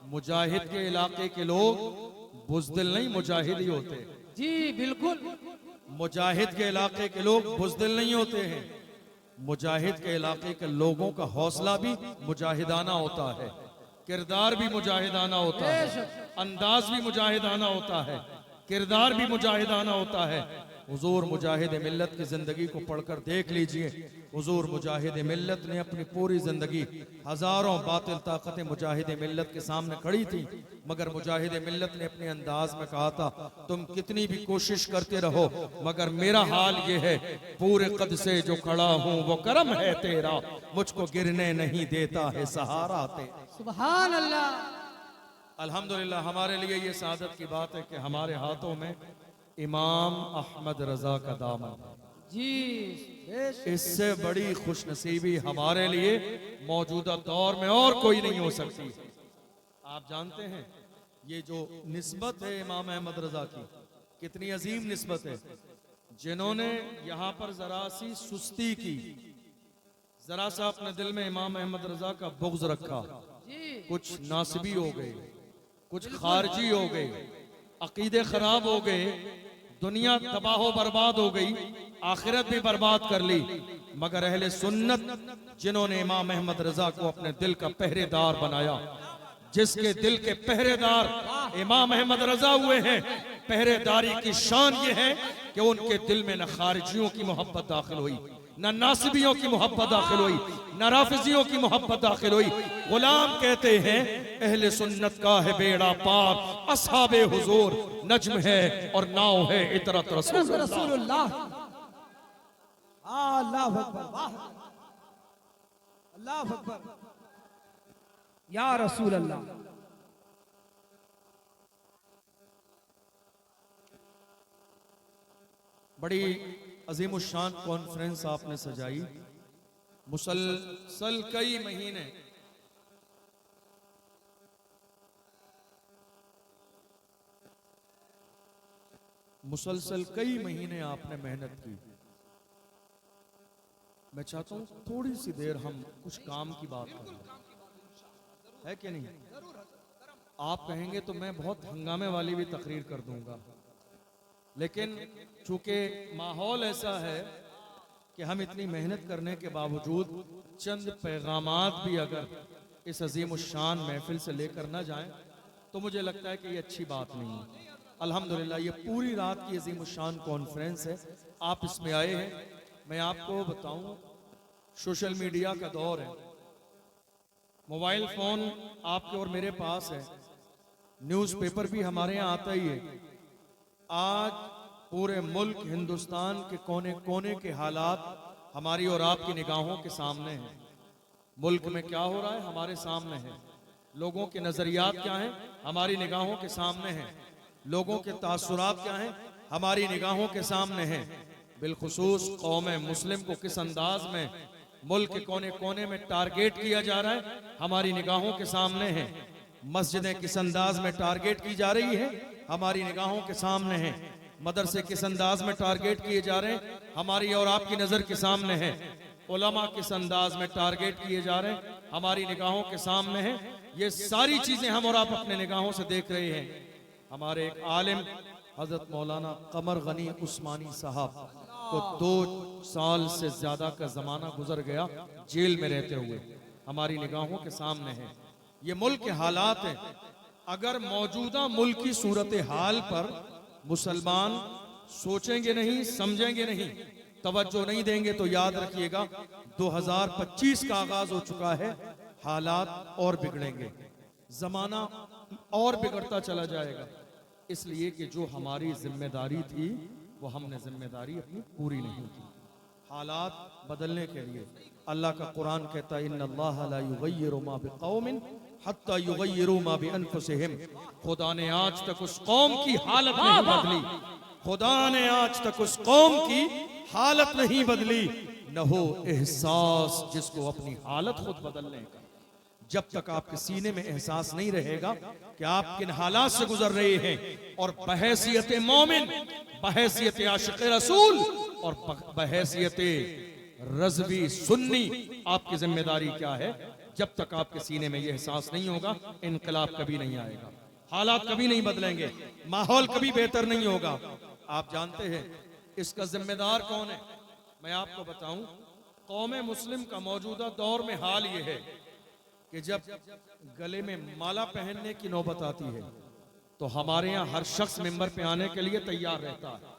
मुजाहिद के इलाके के लोग बुज़दिल नहीं, मुजाहिद ही होते हैं। जी बिल्कुल। मुजाहिद के इलाके के लोग बुज़दिल नहीं होते हैं। मुजाहिद के इलाके के लोगों का हौसला भी मुजाहिदाना होता है, किरदार भी मुजाहिदाना होता है, अंदाज भी मुजाहिदाना होता है, किरदार भी मुजाहिदाना होता है। हुजूर मुजाहिद मिल्लत की जिंदगी को पढ़कर देख लीजिए। हुजूर मुजाहिद मिल्लत ने अपनी पूरी जिंदगी, हजारों बातिल ताकतें मुजाहिद मिल्लत के सामने खड़ी थी, मगर मुजाहिद मिल्लत ने अपने अंदाज में कहा था, तुम कितनी भी कोशिश करते रहो मगर मेरा हाल ये है, पूरे कद से जो खड़ा हूँ वो करम है तेरा, मुझको गिरने नहीं देता है सहारा तेरा। सुभान अल्लाह। अल्हम्दुलिल्लाह हमारे लिए ये सादत की बात है कि हमारे हाथों में इमाम अहमद रजा का दामन है। जी इससे बड़ी खुशनसीबी हमारे लिए मौजूदा दौर में और कोई नहीं हो सकती। आप जानते हैं ये जो निस्बत है इमाम अहमद रजा की, कितनी अजीम निस्बत है। जिन्होंने यहाँ पर जरा सी सुस्ती की, जरा सा अपने दिल में इमाम अहमद रजा का बुग़्ज़ रखा, कुछ नासिबी हो गए, कुछ खारजी हो गए, अकीदे खराब हो गए, दुनिया तबाह बर्बाद हो गई, आखिरत भी बर्बाद कर ली, मगर अहले सुन्नत जिन्होंने इमाम अहमद रजा को अपने दिल का पहरेदार बनाया, जिसके दिल के पहरेदार इमाम अहमद रजा हुए हैं, पहरेदारी की शान ये है कि उनके दिल में न खारिजियों की मोहब्बत दाखिल हुई, न नासिबियों की मोहब्बत दाखिल हुई, न राफिजियों की मोहब्बत दाखिल हुई। गुलाम कहते हैं अहले सुन्नत का है बेड़ा पार, असहाबे हुजूर नज्म है और नाव है इतरत रसूलुल्लाह। अल्लाह अकबर, वाह अल्लाह अकबर, या रसूल अल्लाह। बड़ी अजीमुशान कॉन्फ्रेंस आपने सजाई, मुसलसल कई महीने आपने मेहनत की। मैं चाहता हूं थोड़ी सी देर हम कुछ काम की बात करें, है कि नहीं? आप कहेंगे तो मैं बहुत हंगामे वाली भी तकरीर कर दूंगा, लेकिन चूंकि माहौल ऐसा है कि हम इतनी मेहनत करने के बावजूद चंद पैगामात भी अगर इस अजीम शान महफिल से लेकर ना जाएं तो मुझे लगता है कि ये अच्छी बात नहीं है। अल्हम्दुलिल्लाह ये पूरी रात की अजीम शान कॉन्फ्रेंस है, आप इसमें आए हैं। मैं आपको बताऊं, सोशल मीडिया का दौर है, मोबाइल फोन आपके और मेरे पास है, न्यूज़पेपर भी हमारे यहाँ आता ही है। आज पूरे मुल्क हिंदुस्तान के कोने कोने के हालात हमारी और आपकी निगाहों के सामने हैं। मुल्क में क्या हो रहा है हमारे सामने है, लोगों के नजरियात क्या हैं हमारी निगाहों के सामने हैं, लोगों के तासुरात क्या हैं हमारी निगाहों के सामने हैं। बिलखुसूस कौम मुस्लिम को किस अंदाज में मुल्क के कोने कोने में टारगेट किया जा रहा है हमारी निगाहों के सामने है। मस्जिदें किस अंदाज में टारगेट की जा रही है हमारी निगाहों के सामने है। मदरसे किस अंदाज में टारगेट किए जा रहे हैं हमारी और आपकी नजर के सामने है। उलमा किस अंदाज में टारगेट किए जा रहे हैं हमारी निगाहों के सामने है। ये सारी चीजें हम और आप अपने निगाहों से देख रहे हैं। हमारे एक आलिम हजरत मौलाना कमर गनी उस्मानी साहब को 2 साल से ज्यादा का जमाना गुजर गया जेल में रहते हुए, हमारी निगाहों के सामने है। ये मुल्क के हालात हैं। अगर मौजूदा मुल्क की सूरत हाल पर मुसलमान सोचेंगे नहीं, समझेंगे नहीं, तवज्जो नहीं देंगे तो याद रखिएगा 2025 का आगाज हो चुका है, हालात और बिगड़ेंगे, जमाना और बिगड़ता चला जाएगा। इसलिए कि जो हमारी जिम्मेदारी थी वो हमने जिम्मेदारी अपनी पूरी नहीं की। हालात बदलने के लिए अल्लाह का कुरान कहता है इन्नल्लाह ला युगय्यिरु मा बिकौमिन हत्ता युगय्यिरु मा बिअनफुसिहिम। खुदा ने आज तक उस कौम की हालत नहीं बदली, खुदा ने आज तक उस कौम की हालत नहीं बदली, न हो एहसास जिसको अपनी हालत खुद बदलने का। जब तक आपके सीने में एहसास नहीं रहेगा कि आप किन हालात से गुजर रहे हैं और बहैसियत मोमिन, बहैसियत आशिक रसूल और बहैसियत रज़वी सुन्नी आपकी जिम्मेदारी क्या है, जब तक आपके सीने में यह एहसास नहीं होगा, इनकलाब कभी नहीं आएगा, हालात कभी नहीं बदलेंगे, माहौल कभी बेहतर नहीं होगा। आप जानते हैं इसका जिम्मेदार कौन है? मैं आपको बताऊं, कौम मुस्लिम का मौजूदा दौर में हाल यह है कि जब गले में माला पहनने की नौबत आती है तो हमारे यहाँ हर शख्स मिंबर पे आने के लिए तैयार रहता है।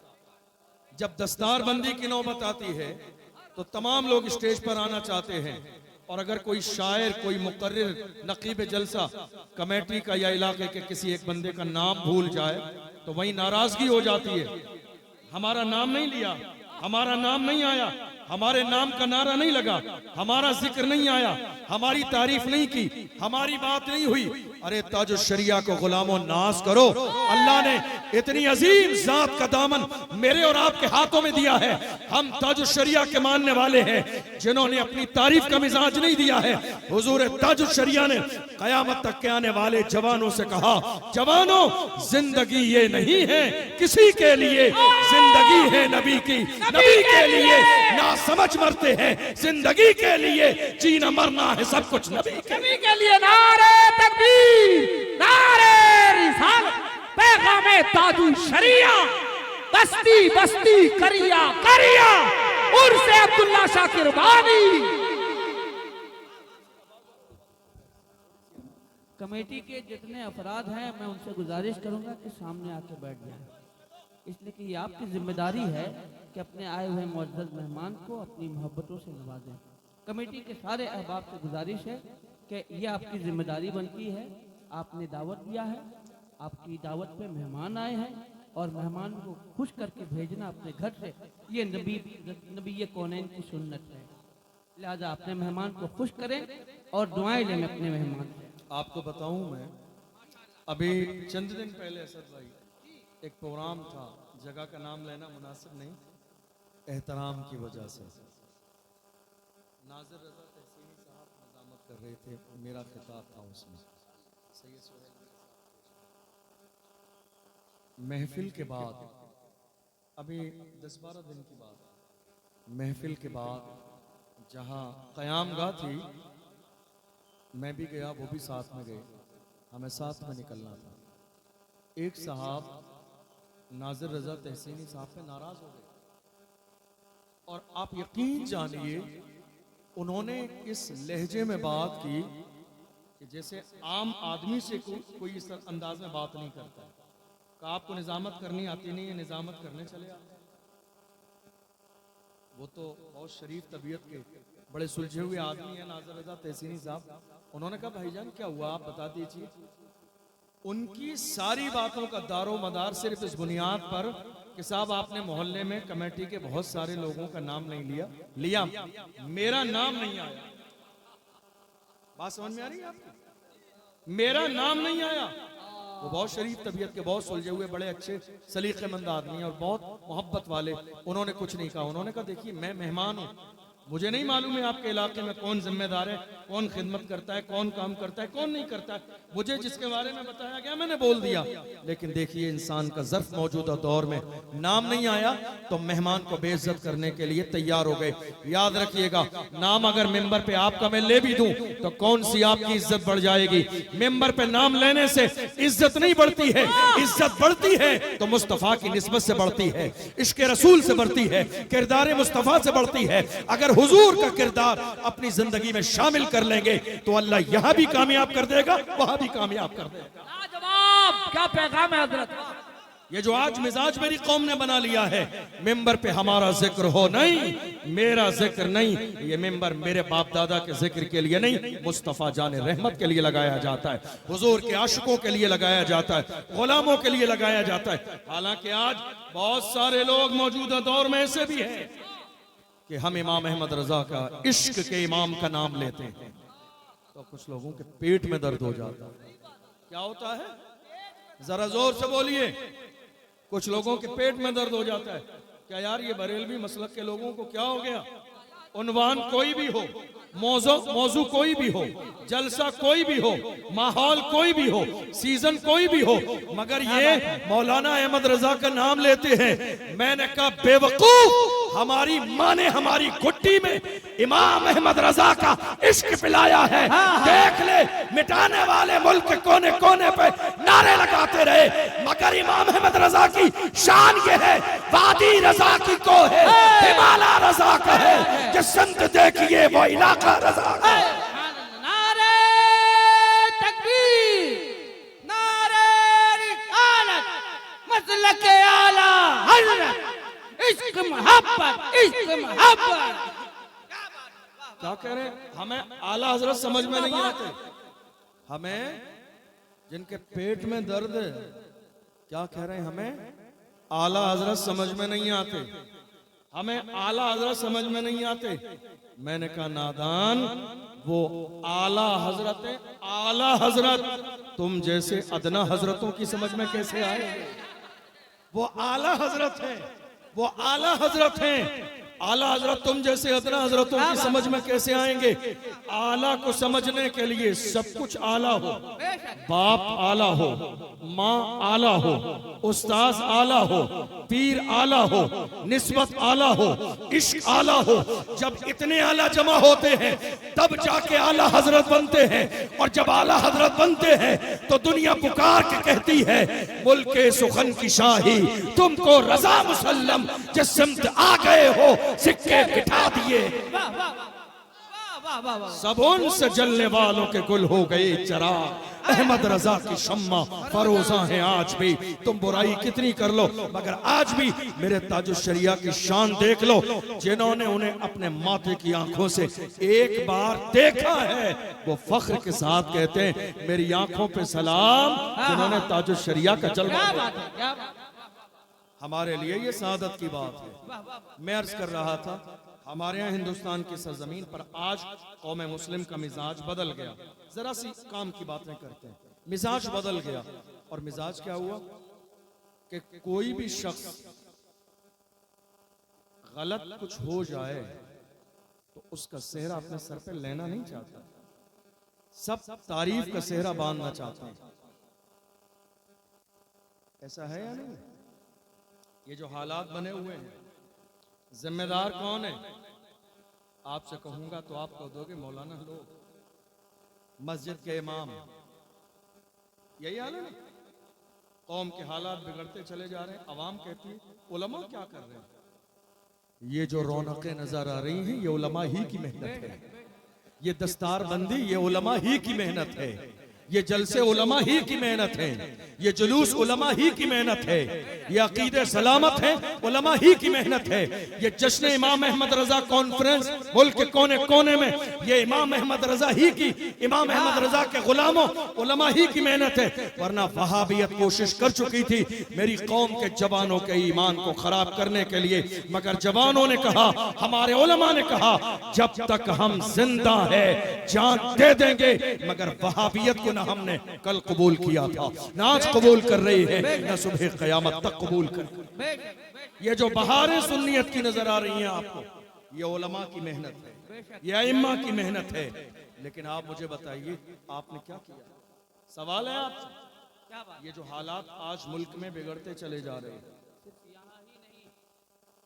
जब दस्तारबंदी की नौबत आती है तो तमाम लोग स्टेज पर आना चाहते हैं, और अगर कोई शायर, कोई मुकर्रिर, नकीब जलसा, कमेटी का या इलाके के किसी एक बंदे का नाम भूल जाए तो वही नाराजगी हो जाती है। हमारा नाम नहीं लिया, हमारा नाम नहीं आया, हमारे नाम का नारा नहीं लगा, हमारा जिक्र नहीं आया, हमारी तारीफ नहीं की, हमारी बात नहीं हुई। अरे ताजुश शरिया को गुलामों नाज करो। अल्लाह ने इतनी अजीम जात का दामन मेरे और आपके हाथों में दिया है। हम ताजुश शरिया के मानने वाले हैं जिन्होंने अपनी तारीफ का मिजाज नहीं दिया है। हुजूर ताजुश शरिया ने कयामत तक के आने वाले जवानों से कहा, जवानों जिंदगी ये नहीं है किसी के लिए, जिंदगी है नबी की, नबी के लिए ना समझ मरते हैं, जिंदगी के लिए जीना मरना है सब कुछ नबी के लिए। नारे तकबीर, नारे रिसालत, पैगामे ताजुश शरिया, बस्ती बस्ती करिया करिया, उर्से अब्दुल्ला शाकिर बानी। कमेटी के जितने अफराद हैं मैं उनसे गुजारिश करूंगा कि सामने आके बैठ जाएं, इसलिए कि ये आपकी जिम्मेदारी है कि अपने आए हुए मुअज़्ज़ज़ मेहमान को अपनी मोहब्बतों से नवाजें। कमेटी के सारे अहबाब से गुजारिश है कि यह आपकी जिम्मेदारी बनती है। आपने दावत दिया है, आपकी दावत पे मेहमान आए हैं और मेहमान को खुश करके भेजना अपने घर से, ये नबी कौनैन की सुन्नत है। लिहाजा अपने मेहमान को खुश करें और दुआएं लें अपने मेहमान से। आपको बताऊं, मैं अभी चंद दिन पहले असद भाई एक प्रोग्राम था, जगह का नाम लेना मुनासिब नहीं, एहतराम की वजह से नाज़िर रज़ा तहसीनी साहब निज़ामत कर रहे थे, मेरा खिताब था उसमें। सैयद सुहेल महफिल के बाद, अभी 10-12 दिन की बात, महफिल के बाद जहाँ क़यामगाह थी मैं भी गया, वो भी साथ में गए, हमें साथ में निकलना था। एक साहब नाज़िर रज़ा तहसीनी साहब पे नाराज हो गए, और आप यकीन जानिए उन्होंने इस लहजे में बात की कि जैसे आम आदमी से कोई इस अंदाज में बात नहीं करता। कहा आपको निजामत करनी आती नहीं है, निजामत करने चले आते। वो तो बहुत शरीफ तबीयत के बड़े सुलझे हुए आदमी है नाज़िर रज़ा तहसीनी साहब। उन्होंने कहा भाईजान क्या हुआ आप बता दीजिए। उनकी सारी बातों का दारो मदार सिर्फ इस बुनियाद पर कि साहब आपने मोहल्ले में कमेटी के बहुत सारे लोगों का नाम नहीं लिया, मेरा नाम नहीं आया। बात समझ में आ रही है आपको? मेरा नाम नहीं आया। वो बहुत शरीफ तबीयत के, बहुत सुलझे हुए, बड़े अच्छे सलीकेमंद आदमी और बहुत मोहब्बत वाले। उन्होंने कुछ नहीं कहा। उन्होंने कहा देखिए मैं मेहमान हूँ, मुझे नहीं मालूम है आपके इलाके में कौन जिम्मेदार है, कौन खिदमत करता है, कौन काम करता है, कौन नहीं करता है। मुझे जिसके बारे में बताया गया मैंने बोल दिया। लेकिन देखिए इंसान का ज़र्फ मौजूदा दौर में नाम नहीं आया तो मेहमान को बेइज्जत करने के लिए तैयार हो गए। याद रखिएगा, नाम अगर मेंबर पे आपका मैं ले भी दूं तो कौन सी आपकी इज्जत बढ़ जाएगी। मेंबर पे नाम लेने से इज्जत नहीं बढ़ती है, इज्जत बढ़ती है तो मुस्तफा की निस्बत से बढ़ती है, इश्क रसूल से बढ़ती है, किरदार मुस्तफा से बढ़ती है। अगर हुजूर का किरदार अपनी जिंदगी में शामिल कर लेंगे तो अल्लाह यहां भी कामयाब कर देगा, वहां भी कामयाब कर देगा। लाजवाब, क्या पैगाम है हजरत। ये जो आज मिजाज मेरी कौम ने बना लिया है, मेंबर पे हमारा जिक्र हो नहीं, मेरा जिक्र नहीं, ये मेंबर मेरे बाप दादा के जिक्र के लिए नहीं, मुस्तफा जाने रहमत के लिए लगाया जाता है, हुजूर के आशिकों के लिए लगाया जाता है, गुलामों के लिए लगाया जाता है। हालांकि आज बहुत सारे लोग मौजूदा दौर में ऐसे भी हैं कि हम इमाम अहमद रजा का, इश्क के इमाम का नाम लेते हैं तो कुछ लोगों के पेट में दर्द हो जाता है। क्या होता है जरा जोर से बोलिए। कुछ लोगों के पेट में दर्द हो जाता है। क्या यार ये बरेलवी मसलक के लोगों को क्या हो गया? उन्वान कोई भी हो, मौजू कोई भी हो, जलसा कोई भी हो, माहौल कोई भी हो, सीजन कोई भी हो, मगर ये मौलाना अहमद रजा का नाम लेते हैं। मैंने कहा बेवकूफ, हमारी माँ ने हमारी घुट्टी में इमाम अहमद रजा का इश्क पिलाया है। देख ले, मिटाने वाले मुल्क के कोने कोने पे नारे लगाते रहे, मगर इमाम अहमद रजा की शान ये है, वादी रजा की को है, हिमालय रजा का है, कि संत देखिए वो इलाका रजा का है। नारे तकबीर, नारे रिसालत, मसलक आला हज़रत, इश्क मोहब्बत, इश्क मोहब्बत। क्या कह रहे हैं? हमें आला हजरत समझ में नहीं आते। हमें जिनके पेट में दर्द है, क्या कह रहे हैं, हमें आला हजरत समझ में नहीं आते। हमें आला हजरत समझ में नहीं आते। मैंने कहा नादान, वो आला हजरत है, आला हजरत। तुम जैसे अदना हजरतों की समझ में कैसे आए? वो आला हजरत है, वो आला हजरत हैं। आला हजरत तुम जैसे अदना हजरतों की समझ में कैसे आएंगे? आला को समझने के लिए सब कुछ आला हो, बाप आला हो, माँ आला हो, उस्ताद आला हो, पीर आला हो, निस्बत आला हो, इश्क आला हो। जब इतने आला जमा होते हैं तब जाके आला हजरत बनते हैं। और जब आला हजरत बनते हैं तो दुनिया पुकार के कहती है, मुल्के सुखन की शाही तुमको रजा मुसल्लम, जिस सिमत आ गए हो सिक्के बिठा दिए। वाह वाह वाह वाह वाह वाह। सबों से जलने वालों के गुल हो गए चराग, अहमद रजा की शम्मा फरोजा है आज भी। तुम बुराई कितनी कर लो, मगर आज भी मेरे ताजुल शरिया की शान देख लो। जिन्होंने उन्हें अपने माथे की आंखों से एक बार देखा है, वो फख्र के साथ कहते हैं, मेरी आंखों पे सलाम जिन्होंने ताजुल शरिया का जलवा क्या देखा। बात है, क्या बात है। हमारे लिए ये सादत की बात है। मैं अर्ज कर रहा था, हमारे यहाँ हिंदुस्तान की सरजमीन पर आज कौम मुस्लिम का मिजाज बदल गया। जरा सी काम की बातें करते हैं, मिजाज बदल गया। और मिजाज क्या हुआ कि कोई भी शख्स गलत कुछ हो जाए तो उसका सेहरा अपने सर पे लेना नहीं चाहता, सब तारीफ का सेहरा बांधना चाहते हैं। ऐसा है या नहीं? ये जो हालात बने हुए हैं, जिम्मेदार कौन है? आपसे कहूंगा तो आप कह दोगे मौलाना लोग, मस्जिद के इमाम। यही हाल है ना? कौम के हालात बिगड़ते चले जा रहे हैं। अवाम कहती है उलमा क्या कर रहे हैं? ये जो रौनकें नजर आ रही हैं, ये उलमा ही की मेहनत है। ये दस्तार बंदी, ये उलमा ही की मेहनत है। ये जलसे उलमा ही की मेहनत है। ये जुलूस उलमा ही की मेहनत है। ये अकीदे सलामत है, उलमा ही की मेहनत है। ये जश्न इमाम अहमद रजा कॉन्फ्रेंस मुल्क के कोने कोने में, ये इमाम अहमद रजा ही की, इमाम अहमद रजा के गुलामों उलमा ही की मेहनत है। वरना वहाबियत कोशिश कर चुकी थी मेरी कौम के जवानों के ईमान को खराब करने के लिए, मगर जवानों ने कहा, हमारे उलमा ने कहा, जब तक हम जिंदा है जान दे देंगे। मगर वहाबियत को ना हमने कल कबूल किया था, ना आज कबूल कर रही है, ना सुबह क़यामत तक कबूल कर। ये जो बहारें सुन्नियत की नजर आ रही हैं आपको, ये उलमा की मेहनत है, ये अइम्मा की मेहनत है। लेकिन आप मुझे बताइए, आपने क्या किया? सवाल है आपसे, क्या बात। ये जो हालात आज मुल्क में बिगड़ते चले जा रहे हैं, सिर्फ यहाँ ही नहीं,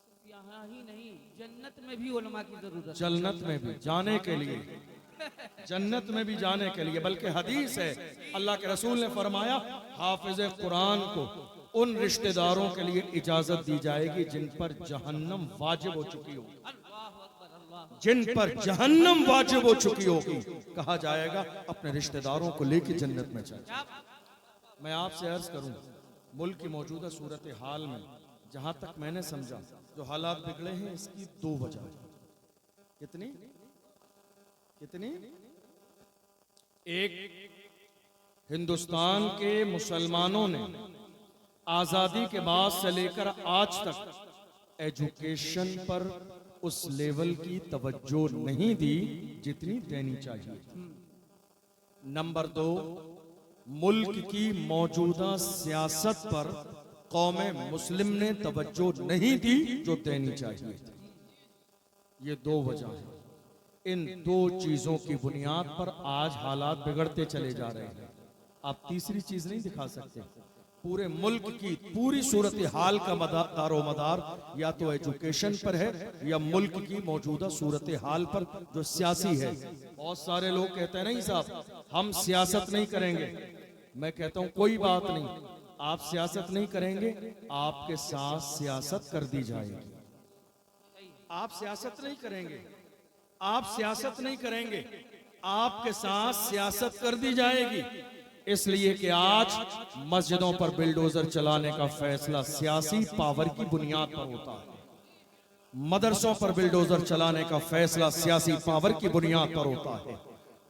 सिर्फ यहाँ ही नहीं, जन्नत में भी उलमा की जरूरत है। जन्नत में भी जाने के लिए, जन्नत में भी जाने के लिए, बल्कि हदीस है, अल्लाह के रसूल ने फरमाया, हाफिज कुरान को उन रिश्तेदारों के लिए इजाजत दी जाएगी जिन पर जहन्नम वाजिब हो चुकी होगी, जिन पर जहन्नम वाजिब हो चुकी होगी। कहा जाएगा अपने रिश्तेदारों को लेकर जन्नत में जाए। मैं आपसे अर्ज करूं, मुल्क की मौजूदा सूरत हाल में जहां तक मैंने समझा, जो हालात बिगड़े हैं, इसकी दो वजह। कितनी कितनी? एक, हिंदुस्तान के मुसलमानों ने आजादी के बाद से लेकर आज तक एजुकेशन पर उस लेवल की तवज्जो नहीं दी जितनी देनी चाहिए। नंबर दो, मुल्क की मौजूदा सियासत पर कौम मुस्लिम ने तवज्जो नहीं दी जो देनी चाहिए। ये दो वजह है। इन दो चीजों की बुनियाद पर आज हालात बिगड़ते चले जा रहे हैं। आप तीसरी चीज नहीं दिखा सकते। पूरे मुल्क की पूरी सूरत हाल का दारो मदार या तो एजुकेशन पर है या मुल्क की मौजूदा सूरत हाल पर जो सियासी है। बहुत सारे लोग कहते हैं नहीं साहब हम सियासत नहीं करेंगे। मैं कहता हूं कोई बात नहीं, आप सियासत नहीं करेंगे, आपके साथ सियासत कर दी जाएगी। आप सियासत नहीं करेंगे, आप सियासत नहीं करेंगे, आपके साथ सियासत कर दी जाएगी। इसलिए कि आज मस्जिदों पर बिल्डोजर चलाने का फैसला सियासी पावर की बुनियाद पर होता है। मदरसों पर बिल्डोजर चलाने का फैसला सियासी पावर की बुनियाद पर होता है।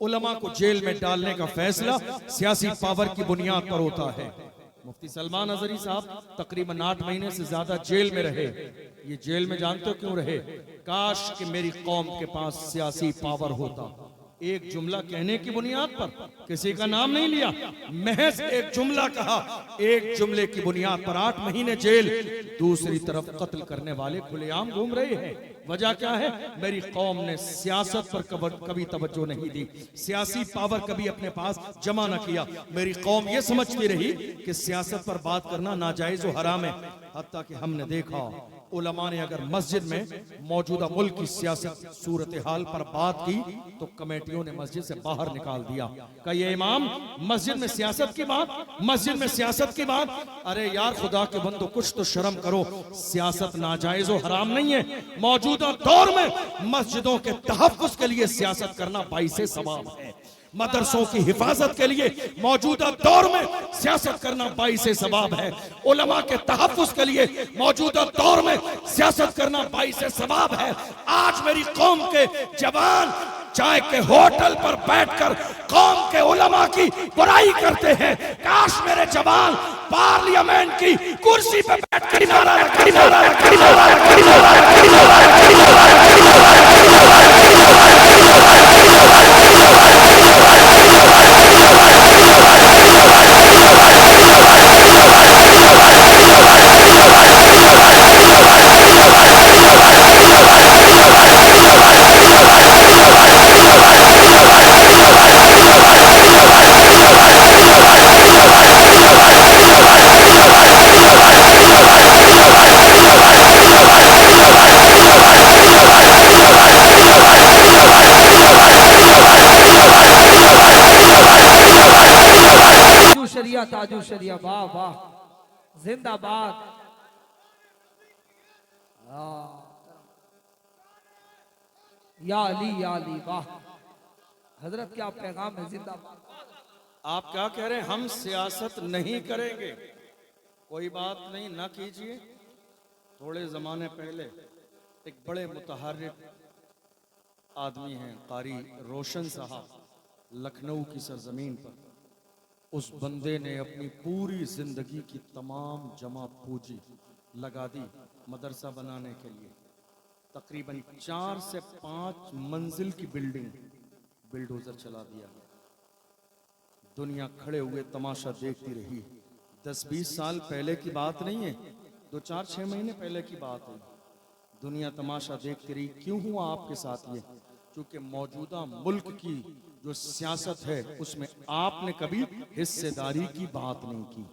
उलमा को जेल में डालने का फैसला सियासी पावर की बुनियाद पर होता है। मुफ्ती सलमान अजहरी साहब तकरीबन 8 महीने से ज्यादा जेल में रहे। ये जेल में जानते हो क्यों रहे? काश कि मेरी कौम के पास सियासी पावर होता। एक जुमला कहने की बुनियाद पर, किसी का नाम नहीं लिया, महज एक जुमला कहा, एक जुमले की बुनियाद पर 8 महीने जेल। दूसरी तरफ कत्ल करने वाले खुलेआम घूम रहे हैं। वजह क्या है? मेरी कौम ने सियासत पर कभी तवज्जो नहीं दी, सियासी पावर कभी अपने पास जमा न किया। मेरी कौम ये समझती रही कि सियासत पर बात करना नाजायज और हराम है। हत्ता कि हमने देखा उलमा ने अगर मस्जिद में मौजूदा मुल्क की सियासत सूरत हाल पर बात की तो कमेटियों ने मस्जिद से बाहर निकाल दिया। का ये इमाम मस्जिद में सियासत की बात, मस्जिद में सियासत की बात। अरे यार खुदा के बंदो कुछ तो शर्म करो। सियासत नाजायज और हराम नहीं है। मौजूदा दौर में मस्जिदों के तहफ्फुज़ के लिए सियासत करना बाइसे सवाब है। मदरसों की हिफाजत के लिए मौजूदा दौर में सियासत करना बाइसे सवाब है। उलमा के तहफ्फुज़ के लिए मौजूदा दौर में सियासत करना बाइसे सवाब है। आज मेरी कौम के जवान चाय के होटल पर बैठकर कौम के उलमा की बुराई करते हैं। काश मेरे जवान पार्लियामेंट की कुर्सी पर बैठकर नारा शरिया ताजू शरिया, वाह वाह, जिंदाबाद। या अली वाह, हजरत क्या पैगाम है, जिंदाबाद। आप क्या कह रहे हैं? हम सियासत नहीं करेंगे। कोई बात नहीं, ना कीजिए। थोड़े जमाने पहले एक बड़े मुतहर्रिक आदमी हैं कारी रोशन साहब, लखनऊ की सरजमीन पर। उस बंदे ने अपनी पूरी जिंदगी की तमाम जमा पूंजी लगा दी मदरसा बनाने के लिए। तकरीबन 4 से 5 मंजिल की बिल्डिंग बिल्डोजर चला दिया। दुनिया खड़े हुए तमाशा देखती रही। 10-20 साल पहले की बात नहीं है, 2-4-6 महीने पहले की बात है। दुनिया तमाशा देखती रही। क्यों हुआ आपके साथ ये? क्योंकि मौजूदा मुल्क की जो सियासत है उसमें आपने कभी हिस्सेदारी की बात नहीं की।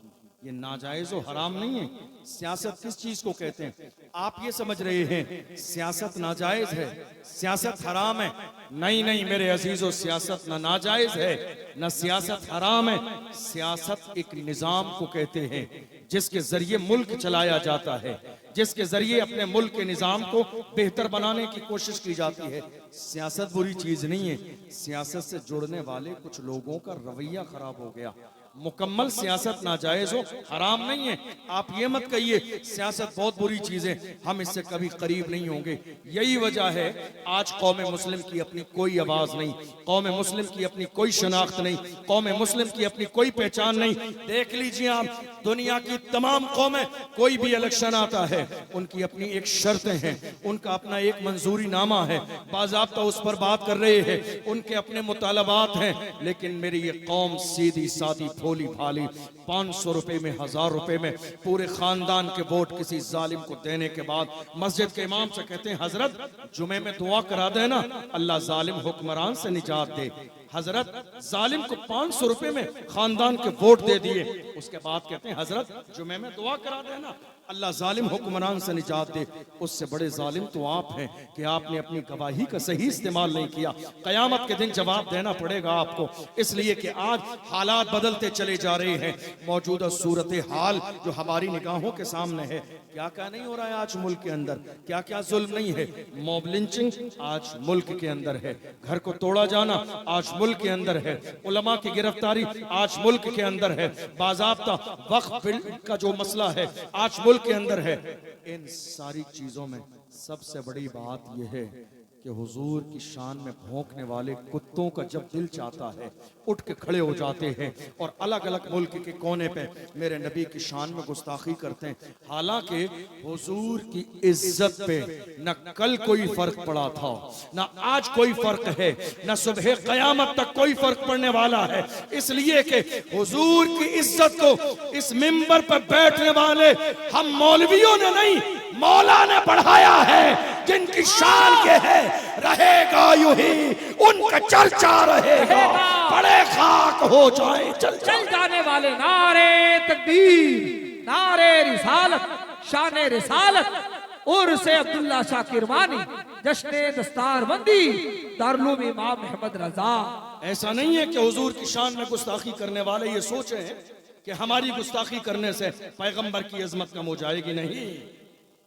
ये नाजायज और हराम नहीं है। सियासत किस चीज को कहते हैं? आप ये समझ रहे हैं सियासत नाजायज है, सियासत हराम है। नहीं नहीं मेरे अजीजों, सियासत ना नाजायज है न सियासत हराम है। सियासत एक निजाम को कहते हैं जिसके जरिए मुल्क चलाया जाता है, जिसके जरिए अपने मुल्क के निजाम को बेहतर बनाने की कोशिश की जाती है। सियासत बुरी चीज नहीं है। सियासत से जुड़ने वाले कुछ लोगों का रवैया खराब हो गया। मुकम्मल सियासत नाजायज हो, हराम नहीं है। आप ये मत कहिए सियासत बहुत बुरी चीज है, हम इससे कभी करीब नहीं होंगे। यही वजह है आज कौम मुस्लिम की अपनी कोई आवाज नहीं, कौम मुस्लिम की अपनी कोई शनाख्त नहीं, कौम मुस्लिम की अपनी कोई पहचान नहीं। देख लीजिए आप, दुनिया की तमाम कौमें, कोई भी इलेक्शन आता है उनकी अपनी एक शर्तें हैं, उनका अपना एक मंजूरी नामा है, बाज़ाब्ता उस पर बात कर रहे हैं, उनके अपने मुतालबात हैं। लेकिन मेरी ये कौम सीधी सादी भोली भाली 500 रुपए में, 1000 रुपए में पूरे खानदान के वोट किसी जालिम को देने के बाद मस्जिद के इमाम से कहते हैं हजरत जुमे में दुआ करा देना, अल्लाह जालिम हुक्मरान से निजात दे। हजरत जालिम को 500 रुपए में खानदान के वोट दे दिए। उसके बाद कहते हैं हजरत जुमे में दुआ करा देना अल्लाह जालिम हुक्मरान से निजात दे। उससे बड़े जालिम तो आप हैं कि आपने अपनी गवाही का सही इस्तेमाल नहीं किया। कयामत के दिन जवाब देना पड़ेगा आपको, इसलिए कि आज हालात बदलते चले जा रहे हैं। मौजूदा सूरत हाल जो हमारी निगाहों के सामने है, क्या क्या नहीं हो रहा है आज मुल्क के अंदर, क्या क्या जुल्म नहीं है। मॉब लिंचिंग आज मुल्क के अंदर है, घर को तोड़ा जाना आज मुल्क के अंदर है, उलमा की गिरफ्तारी आज मुल्क के अंदर है, बाज़ाब्ता वक्फ बिल का जो मसला है आज मुल्क के अंदर है। इन सारी चीजों में सबसे बड़ी बात यह है कि हुजूर की शान में भौंकने वाले कुत्तों का जब दिल चाहता है उठ के खड़े हो जाते हैं और अलग अलग मुल्क के कोने पे मेरे नबी की शान में गुस्ताखी करते हैं। हालांकि हुजूर की इज्जत पे न कल कोई फर्क पड़ा था, न आज कोई फर्क है, न सुबह कयामत तक कोई फर्क पड़ने वाला है। इसलिए कि हुजूर की इज्जत को इस मिंबर पर बैठने वाले हम मौलवियों ने नहीं, मौला ने बढ़ाया है। जिनकी शान ये है रहेगा यूं ही, उनका चर्चा रहेगा, बड़े खाक हो जाए चल जाने वाले। नारे तकबीर, नारे रिसालत, शाने रिसालत, उर्से अब्दुल्ला शाह किरमानी, जश्ने दस्तारबंदी, दारुल इमाम अहमद रजा। ऐसा नहीं है कि हुजूर की शान में गुस्ताखी करने वाले ये सोचे हैं कि हमारी गुस्ताखी करने से पैगंबर की अजमत कम हो जाएगी। नहीं,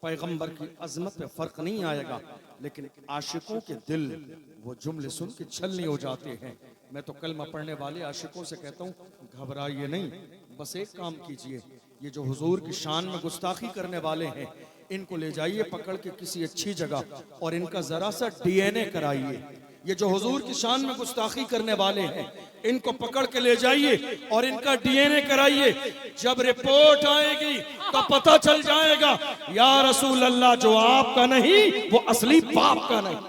पैगंबर की अजमत पे फर्क नहीं आएगा, लेकिन आशिकों के दिल वो जुमले सुन के छलनी हो जाते हैं। मैं तो कलमा पढ़ने वाले आशिकों से कहता हूँ घबराइए नहीं, बस एक काम कीजिए, ये जो हुजूर की शान में गुस्ताखी करने वाले हैं इनको ले जाइए पकड़ के किसी अच्छी जगह और इनका जरा सा डीएनए कराइए। ये जो हुजूर की शान में गुस्ताखी करने वाले हैं इनको पकड़ के ले जाइए और इनका डीएनए कराइए। जब रिपोर्ट आएगी तो पता चल जाएगा या रसूल अल्लाह जो आपका नहीं वो असली बाप का नहीं,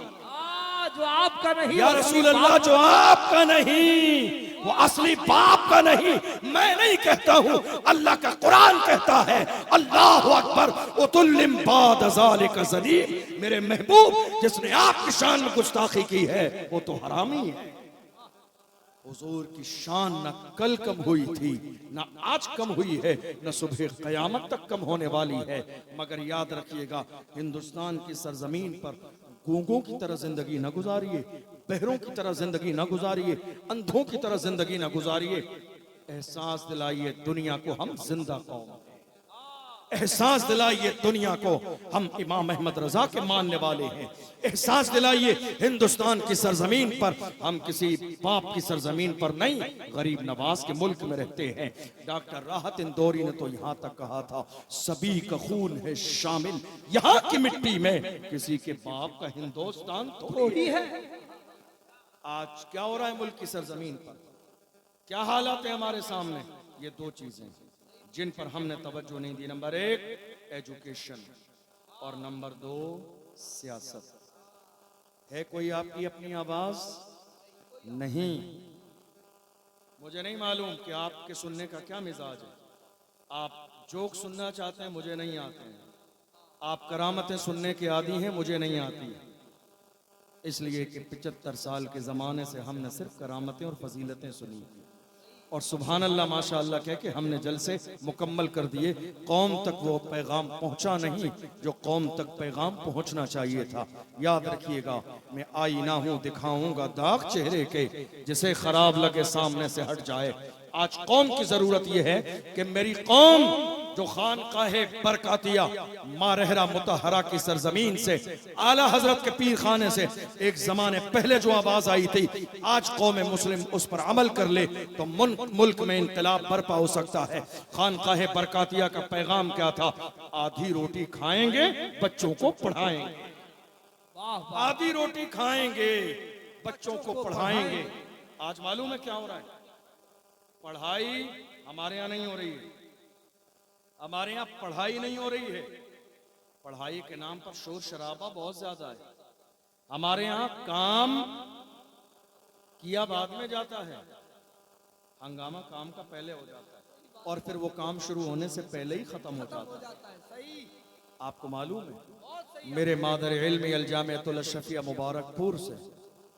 जो आपका नहीं, या रसूल अल्लाह जो आपका नहीं वो असली बाप का नहीं। मैं नहीं कहता हूं, अल्लाह का कुरान कहता है। अल्लाहु अकबर उतुल्लिम बाद ज़ालिका ज़लीम। मेरे महबूब जिसने आपकी शान में गुस्ताखी की है वो तो हरामी है। हुजूर की शान न कल कम हुई थी, न आज कम हुई है, न सुबह कयामत तक कम होने वाली है। मगर याद रखिएगा, हिंदुस्तान की सरजमीन पर गूंगों की तरह जिंदगी न गुजारिए, बहरों की तरह जिंदगी न गुजारिए, अंधों की तरह जिंदगी न गुजारिए। एहसास दिलाइए दुनिया को हम जिंदा कौम, एहसास दिलाइए दुनिया को हम इमाम अहमद रजा के मानने वाले हैं। एहसास दिलाइए हिंदुस्तान की सरजमीन पर हम किसी बाप की सरजमीन पर नहीं, गरीब नवाज के मुल्क में रहते हैं। डॉक्टर राहत इंदौरी ने तो यहाँ तक कहा था, सभी का खून है शामिल यहाँ की मिट्टी में, किसी के बाप का हिंदुस्तान थोड़ी है। आज क्या हो रहा है मुल्क की सरजमीन पर, क्या हालात है हमारे सामने, ये दो चीजें जिन पर हमने तवज्जो नहीं दी। नंबर एक एजुकेशन और नंबर दो सियासत। है कोई आपकी अपनी आवाज? नहीं। मुझे नहीं मालूम कि आपके सुनने का क्या मिजाज है। आप जोक सुनना चाहते हैं, मुझे नहीं आते हैं। आप करामतें सुनने के आदी हैं, मुझे नहीं आती है। इसलिए कि 75 साल के ज़माने से हमने सिर्फ करामतें और फजीलतें सुनी और सुभान अल्लाह माशाअल्लाह कह के हमने जलसे मुकम्मल कर दिए। कौम तक वो पैगाम पहुंचा नहीं जो कौम तक पैगाम पहुंचना चाहिए था। याद रखिएगा, मैं आईना हूं दिखाऊंगा दाग चेहरे के, जिसे खराब लगे सामने से हट जाए। आज कौम की जरूरत यह है कि मेरी कौम जो खानकाहे बरकातिया मारहरा मुतहरा की सरजमीन से, आला हजरत के पीर खाने से एक जमाने पहले जो आवाज आई थी, आज कौम मुस्लिम उस पर अमल कर ले तो मुल्क में इंकलाब बर्पा हो सकता है। खानकाहे बरकातिया का पैगाम क्या था? आधी रोटी खाएंगे, बच्चों को पढ़ाएंगे। आधी रोटी खाएंगे, बच्चों को पढ़ाएंगे। आज मालूम है क्या हो रहा है? पढ़ाई हमारे यहाँ नहीं हो रही है। हमारे यहाँ पढ़ाई नहीं हो रही है। पढ़ाई के नाम पर शोर शराबा बहुत ज्यादा है। हमारे यहाँ काम किया बाद में जाता है, हंगामा काम का पहले हो जाता है और फिर वो काम शुरू होने से पहले ही खत्म हो जाता है। आपको मालूम है, मेरे मादर इल्म अल जामिअतुल अशरफिया मुबारकपुर से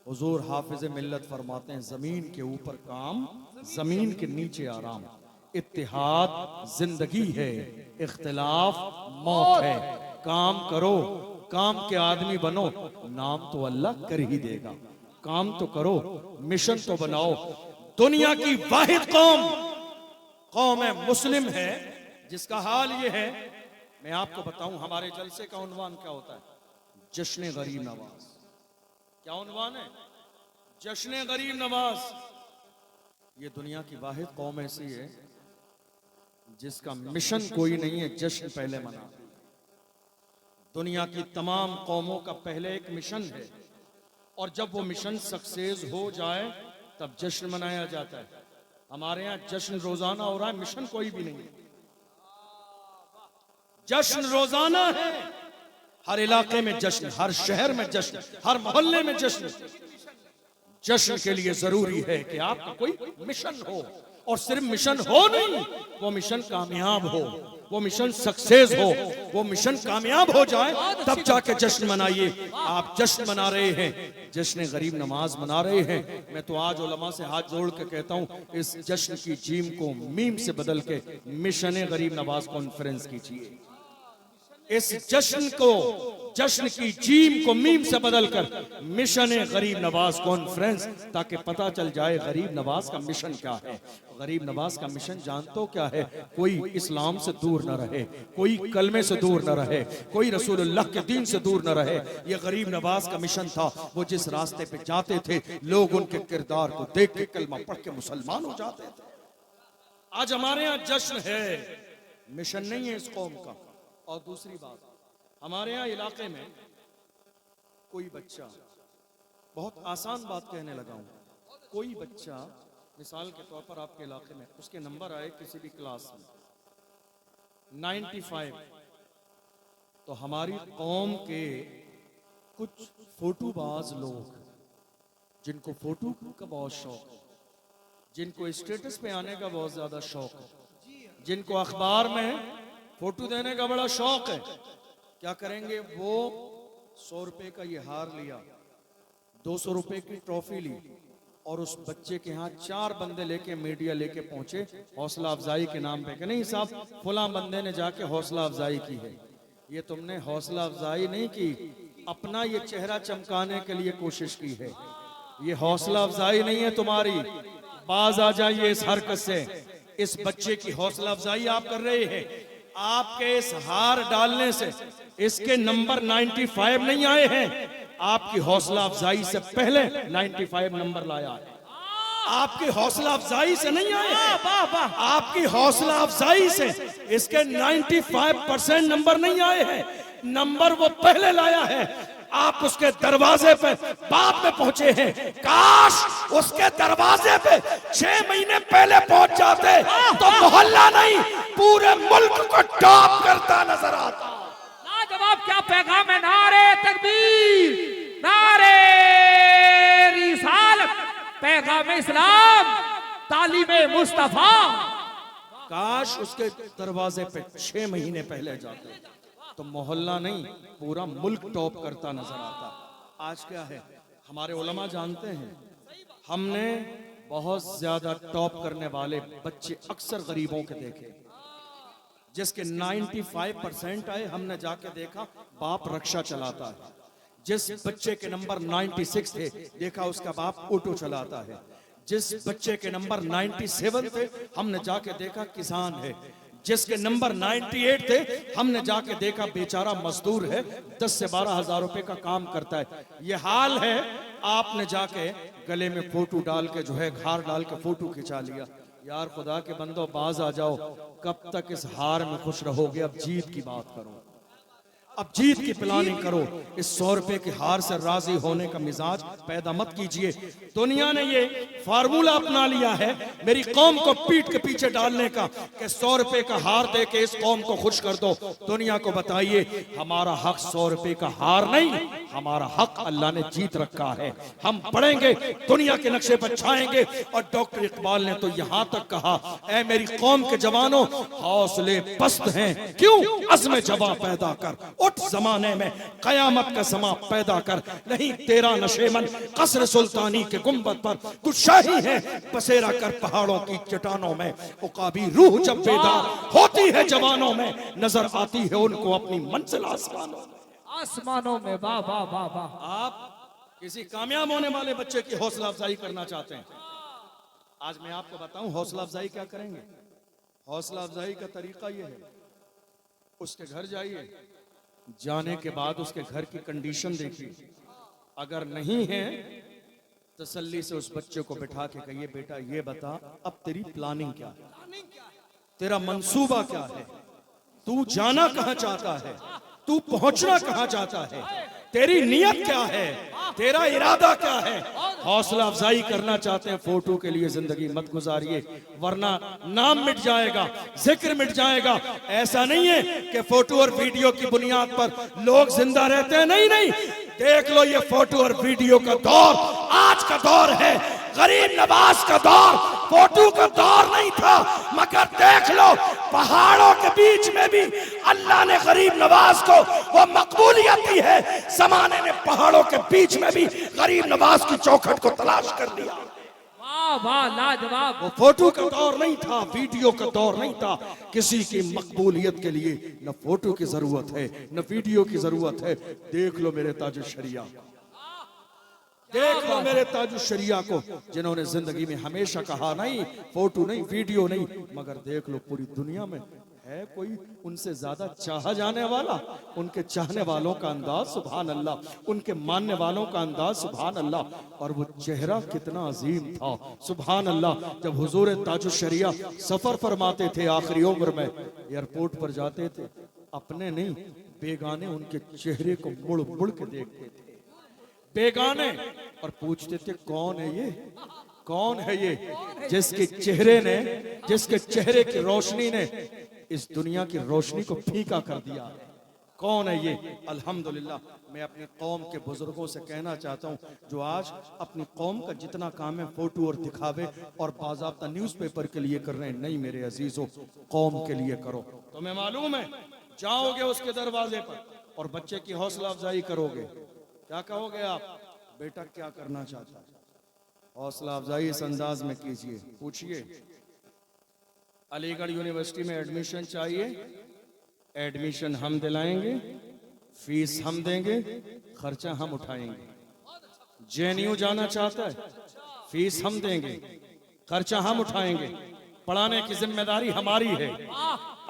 हुजूर हाफिज मिल्लत फरमाते हैं, जमीन के ऊपर काम, जमीन के नीचे आराम। इत्तिहाद जिंदगी है, इख्तिलाफ मौत है। काम करो, काम के आदमी बनो, नाम तो अल्लाह कर ही देगा। काम तो करो, मिशन तो बनाओ। दुनिया की वाहिद कौम मुस्लिम है जिसका हाल ये है। मैं आपको बताऊं हमारे जलसे का उन्वान क्या होता है? जश्न गरीब नवाज। क्या उन्वान है? जश्न गरीब नवाज। ये दुनिया की वाहिद कौम ऐसी है जिसका मिशन कोई नहीं है, जश्न पहले मना। दुनिया की तमाम कौमों का पहले एक मिशन है, और जब वो मिशन सक्सेस हो जाए तब जश्न मनाया जाता है। हमारे यहाँ जश्न रोजाना हो रहा है, मिशन कोई भी नहीं है। जश्न रोजाना है, हर इलाके में जश्न, हर शहर में जश्न, हर मोहल्ले में जश्न। जश्न के लिए जरूरी है कि आपका कोई मिशन हो, और सिर्फ मिशन हो नहीं, वो मिशन कामयाब हो, वो मिशन सक्सेस हो, वो मिशन कामयाब हो जाए तब जाके जश्न मनाइए। आप जश्न मना रहे हैं, जश्न गरीब नमाज मना रहे हैं। मैं तो आज उलमा से हाथ जोड़ के कहता हूं, इस जश्न की जीम को मीम से बदल के मिशन गरीब नवाज कॉन्फ्रेंस कीजिए। इस जश्न को, जश्न की जीम को मीम से बदलकर मिशन गरीब नवाज कॉन्फ्रेंस, ताकि पता चल जाए गरीब नवाज का मिशन क्या है। गरीब नवाज का मिशन जानते क्या है? कोई इस्लाम से दूर न रहे, कोई कलमे से दूर न रहे, कोई रसूलुल्लाह के दीन से दूर न रहे। ये गरीब नवाज का मिशन था। वो जिस रास्ते पे जाते थे, लोग उनके किरदार को देख के कलमा पढ़ के मुसलमान हो जाते थे। आज हमारे यहाँ जश्न है, मिशन नहीं है इस कौम का। और दूसरी बात, हमारे यहाँ इलाके में कोई बच्चा, बहुत आसान बात कहने लगा हूं, कोई बच्चा मिसाल के तौर पर आपके इलाके में उसके नंबर आए किसी भी क्लास में 95, तो हमारी कौम के कुछ फोटोबाज लोग, जिनको फोटो का बहुत शौक है, जिनको स्टेटस पे आने का बहुत ज्यादा शौक है, जिनको अखबार में फोटो देने का बड़ा शौक है, क्या करेंगे? वो 100 रुपए का ये हार लिया, 200 रुपए की ट्रॉफी ली, और उस बच्चे के यहाँ 4 बंदे लेके मीडिया लेके पहुंचे हौसला अफजाई के नाम पे कि नहीं साहब, फला बंदे ने जाके हौसला अफजाई की है। ये तुमने हौसला अफजाई नहीं की, अपना ये चेहरा चमकाने के लिए कोशिश की है। ये हौसला अफजाई नहीं है तुम्हारी। बाज आ जाइए इस हरकत से। इस बच्चे की हौसला अफजाई आप कर रहे हैं। आपके इस हार डालने से इसके नंबर 95 नहीं आए हैं, आपकी हौसला अफजाई से पहले 95 नंबर लाया है। आपकी हौसला अफजाई से नहीं आए हैं, आपकी हौसला अफजाई से इसके 95% नंबर नहीं आए हैं। नंबर वो पहले लाया है, आप उसके दरवाजे पे बाद में पहुंचे हैं। काश उसके दरवाजे पे 6 महीने पहले पहुंच जाते तो मोहल्ला नहीं पूरे मुल्क को टॉप करता नजर आता। लाजवाब क्या पैगाम है। नारे तकबीर, नारे रिसालत, पैगाम इस्लाम, तालीमे मुस्तफा। काश उसके दरवाजे पे 6 महीने पहले जाते तो मोहल्ला नहीं पूरा मुल्क टॉप करता नजर आता। आज क्या है, हमारे उलमा जानते हैं, हमने बहुत ज्यादा टॉप करने वाले बच्चे अक्सर गरीबों के देखे। जिसके 95% आए, हमने जाके देखा बाप रक्षा चलाता है। जिस बच्चे के नंबर 96 थे, देखा उसका बाप ऑटो चलाता है। जिस बच्चे के नंबर 97 थे, हमने जाके देखा किसान है। जिसके नंबर 98 थे, हमने जाके देखा बेचारा मजदूर है, 10 से 12 हजार रुपए का काम करता है। ये हाल है, आपने जाके गले में फोटो डाल के जो है हार डाल के फोटो खिंचा लिया। यार खुदा के बंदो बाज आ जाओ, कब तक इस हार में खुश रहोगे? अब जीत की बात करो, अब जीत की प्लानिंग करो। इस 100 रुपए के हार से राजी होने का मिजाज पैदा मत कीजिए। दुनिया ने ये फार्मूला अपना लिया है मेरी कौम को पीठ के पीछे डालने का कि 100 रुपए का हार दे के इस कौम को खुश कर दो। दुनिया को बताइए हमारा हक 100 रुपए का हार नहीं, हमारा हक अल्लाह ने जीत रखा है। हम पढ़ेंगे, दुनिया के नक्शे पर छाएंगे। और डॉक्टर इकबाल ने तो यहाँ तक कहा, ऐ मेरी कौम के जवानों, हौसले पस्त हैं क्यों, अज़्म जवां पैदा कर, उठ जमाने में कयामत का समा पैदा कर। नहीं तेरा नशेमन कसर सुल्तानी के गुंबद पर, तू शाही है बसेरा कर पहाड़ों की चट्टानों में। उकाबी रूह जब बेदार होती है जवानों में, नजर आती है उनको अपनी मंजिल आसमानों में। आसमानों में। वाह वाह वाह वाह। आप किसी कामयाब होने वाले बच्चे की हौसला अफजाई करना चाहते हैं, आज मैं आपको बताऊं हौसला अफजाई क्या करेंगे। हौसला अफजाई का तरीका यह है, उसके घर जाइए, जाने के बाद उसके घर की कंडीशन देखिए, अगर नहीं है तसल्ली से उस बच्चे को बिठा के कहिए, बेटा ये बता अब तेरी प्लानिंग क्या है, तेरा मंसूबा क्या है, तू जाना कहां चाहता है, तू पहुंचना कहां चाहता है, तेरी नीयत क्या है, तेरा इरादा क्या है। हौसला अफजाई करना चाहते हैं, फोटो के लिए जिंदगी मत गुजारिए, वरना नाम मिट जाएगा, जिक्र मिट जाएगा। ऐसा नहीं है कि फोटो और वीडियो की बुनियाद पर लोग जिंदा रहते हैं, नहीं नहीं, देख लो ये फोटो और वीडियो का दौर आज का दौर है, गरीब नवाज का दौर फोटो का दौर नहीं था। मगर देख लो पहाड़ों के बीच में भी अल्लाह ने गरीब नवाज को वो मकबूलियत दी है, जमाने ने पहाड़ों के बीच में भी गरीब नवाज की चौखट को तलाश कर लिया। वाह वाह लाजवाब। वो फोटो का दौर नहीं था, वीडियो का दौर नहीं था। किसी की मकबूलियत के लिए न फोटो की जरूरत है न वीडियो की जरूरत है। देख लो मेरे ताजुश शरिया, देख लो मेरे ताजुश शरिया को, जिन्होंने जिंदगी में हमेशा कहा नहीं फोटो नहीं वीडियो नहीं, मगर देख लो पूरी दुनिया में है कोई उनसे ज्यादा चाहा जाने वाला। उनके चाहने वालों का अंदाज सुभान अल्लाह, उनके मानने वालों का अंदाज सुभान अल्लाह, और वो चेहरा कितना अजीम था सुभान अल्लाह। जब हुजूर ताजुश शरिया सफर फरमाते थे आखिरी उम्र में, एयरपोर्ट पर जाते थे, अपने नहीं बेगाने उनके चेहरे को मुड़ मुड़ के देखते थे, बेगाने, और पूछते थे कौन है ये, कौन है ये, जिसके चेहरे ने, जिसके चेहरे की रोशनी ने इस दुनिया की रोशनी को फीका कर दिया, कौन है ये। अल्हम्दुलिल्लाह मैं अपनी कौम के बुजुर्गों से कहना चाहता हूँ, जो आज अपनी कौम का जितना काम है फोटो और दिखावे और बाज़ाब्ता न्यूज़पेपर के लिए कर रहे हैं, नहीं मेरे अजीजों, कौम के लिए करो। तुम्हें मालूम है जाओगे उसके दरवाजे पर और बच्चे की हौसला अफजाई करोगे, क्या कहोगे आप, बेटा क्या करना चाहता है, हौसला अफजाई इस अंदाज में कीजिए, पूछिए अलीगढ़ यूनिवर्सिटी में एडमिशन चाहिए, एडमिशन हम दिलाएंगे, फीस हम देंगे, खर्चा हम उठाएंगे। जेएनयू जाना चाहता है, फीस हम देंगे, खर्चा हम उठाएंगे, पढ़ाने की जिम्मेदारी हमारी है।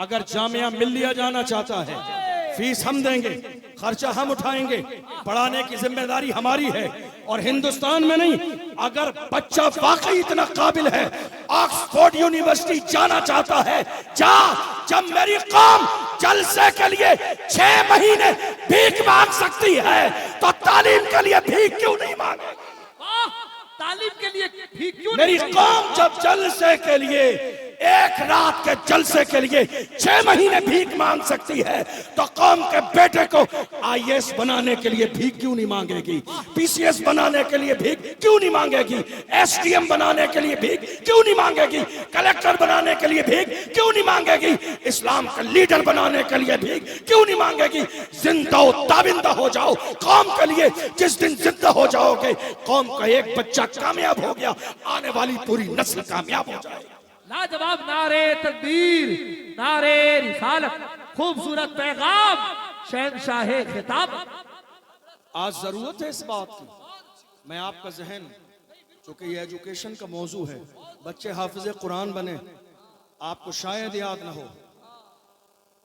अगर जामिया मिल्लिया जाना चाहता है, फीस हम देंगे, खर्चा हम उठाएंगे, पढ़ाने की जिम्मेदारी हमारी है। और हिंदुस्तान में नहीं, अगर बच्चा वाकई इतना काबिल है, ऑक्सफोर्ड यूनिवर्सिटी जाना चाहता है, जा। जब मेरी कौम जलसे के लिए 6 महीने भीख मांग सकती है, तो तालीम के लिए भीख क्यों नहीं मांगे। तालीम के लिए भीख क्यों मेरी नहीं कौम जब जलसे के लिए, एक रात के जलसे के लिए 6 महीने भीख मांग सकती है, तो कौम के बेटे को आईएएस बनाने के लिए भीख क्यों नहीं मांगेगी, पीसीएस बनाने के लिए भीख क्यों नहीं मांगेगी, एसडीएम बनाने के लिए भीख क्यों नहीं मांगेगी, कलेक्टर बनाने के लिए भीख क्यों नहीं मांगेगी, इस्लाम का लीडर बनाने के लिए भीख क्यों नहीं मांगेगी। जिंदा ताबिंदा हो जाओ कौम के लिए। जिस दिन जिंदा हो जाओगे, कौम का एक बच्चा कामयाब हो गया, आने वाली पूरी नस्ल कामयाब हो जाएगी। लाजवाब। नारे तकबीर, नारे रिसालत, खूबसूरत पैगाम, शहंशाहे खिताब। आज जरूरत है इस बात की, मैं आपका जहन, चूंकि ये एजुकेशन का मौजू है, बच्चे हाफिज कुरान बने, आपको शायद याद ना हो,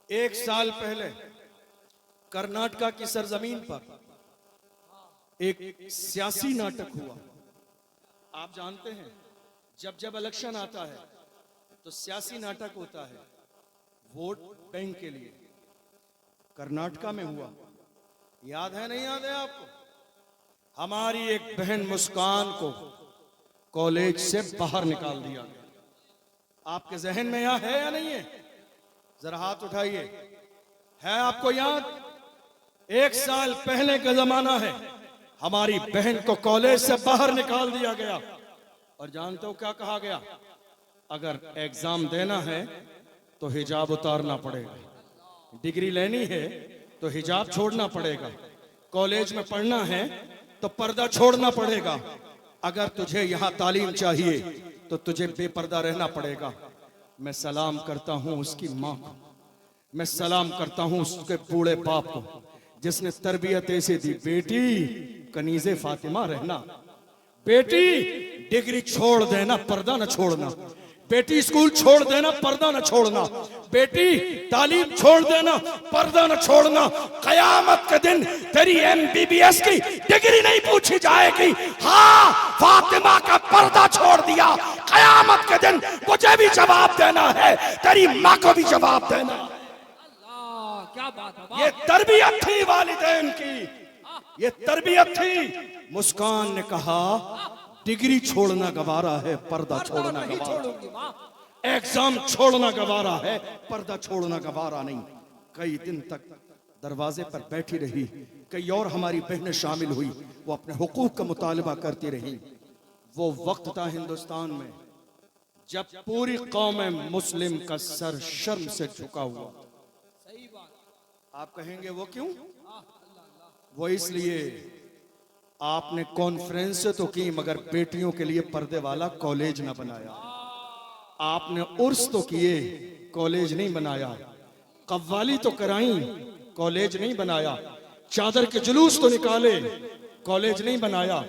1 साल पहले कर्नाटका की सरजमीन पर एक सियासी नाटक हुआ। आप जानते हैं जब जब इलेक्शन आता है तो सियासी नाटक होता है वोट बैंक के लिए। कर्नाटका में हुआ, याद है नहीं याद है आपको, हमारी एक बहन मुस्कान को कॉलेज से बाहर निकाल दिया गया। आपके जहन में यह है या नहीं है, जरा हाथ उठाइए, है आपको याद। 1 साल पहले का जमाना है, हमारी बहन को कॉलेज से बाहर निकाल दिया गया और जानते हो क्या कहा गया? अगर एग्जाम देना है तो हिजाब उतारना पड़ेगा, डिग्री लेनी है तो हिजाब छोड़ना पड़ेगा, कॉलेज में पढ़ना है तो पर्दा छोड़ना पड़ेगा, अगर तुझे यहाँ तालीम चाहिए तो तुझे बेपर्दा रहना पड़ेगा। मैं सलाम करता हूँ उसकी माँ को, मैं सलाम करता हूँ उसके बूढ़े बाप को जिसने तरबियत ऐसे दी, बेटी कनीज़े फातिमा रहना, बेटी डिग्री छोड़ देना, पर्दा न छोड़ना, बेटी स्कूल छोड़ देना, पर्दा न छोड़ना, बेटी तालीम छोड़ देना, पर्दा न छोड़ना। कयामत के दिन तेरी MBBS की डिग्री नहीं पूछी जाएगी, हाँ फातिमा का पर्दा छोड़ दिया, कयामत के दिन मुझे भी जवाब देना है, तेरी माँ को भी जवाब देना। अल्लाह, क्या बात है। ये तरबियत थी वालिदैन की, ये तरबियत थी। मुस्कान ने कहा डिग्री छोड़ना गवारा है, पर्दा छोड़ना गवारा, एग्जाम छोड़ना गवारा है, पर्दा छोड़ना गवारा नहीं। कई दिन तक दरवाजे पर बैठी रही, कई और हमारी बहनें शामिल हुई, वो अपने हुकूक का मुतालबा करती रही। वो वक्त था हिंदुस्तान में जब पूरी कौम मुस्लिम का सर शर्म से झुका हुआ। आप कहेंगे वो क्यों? वो इसलिए आपने कॉन्फ्रेंस तो की मगर बेटियों के लिए पर्दे वाला कॉलेज ना बनाया, आपने उर्स तो किए कॉलेज नहीं बनाया, कव्वाली तो कराई कॉलेज नहीं बनाया, चादर के जुलूस तो निकाले कॉलेज नहीं बनाया,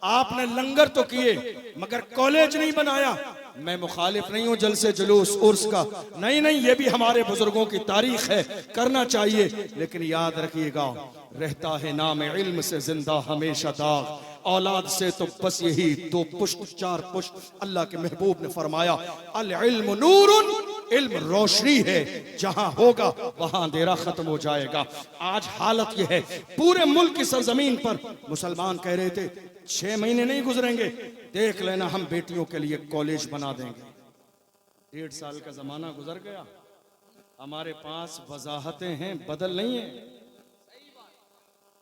आपने लंगर तो किए मगर कॉलेज नहीं बनाया। मैं मुखालिफ नहीं हूं जलसे जुलूस उर्स का, नहीं नहीं, ये भी हमारे बुजुर्गों की तारीख है, करना चाहिए, लेकिन याद रखिएगा रहता है नाम इल्म से जिंदा हमेशा दाग, औलाद से तो बस यही 2 पुश्त 4 पुश्त। अल्लाह के महबूब ने फरमाया अल इल्म नूरुन, इल्म रोशनी है, जहां होगा वहां अंधेरा खत्म हो जाएगा। आज हालत यह है, पूरे मुल्क की सरजमीन पर मुसलमान कह रहे थे 6 महीने नहीं गुजरेंगे, देख लेना हम बेटियों के लिए कॉलेज बना देंगे। 1.5 साल का जमाना गुजर गया, हमारे पास वजाहतें हैं, बदल नहीं है,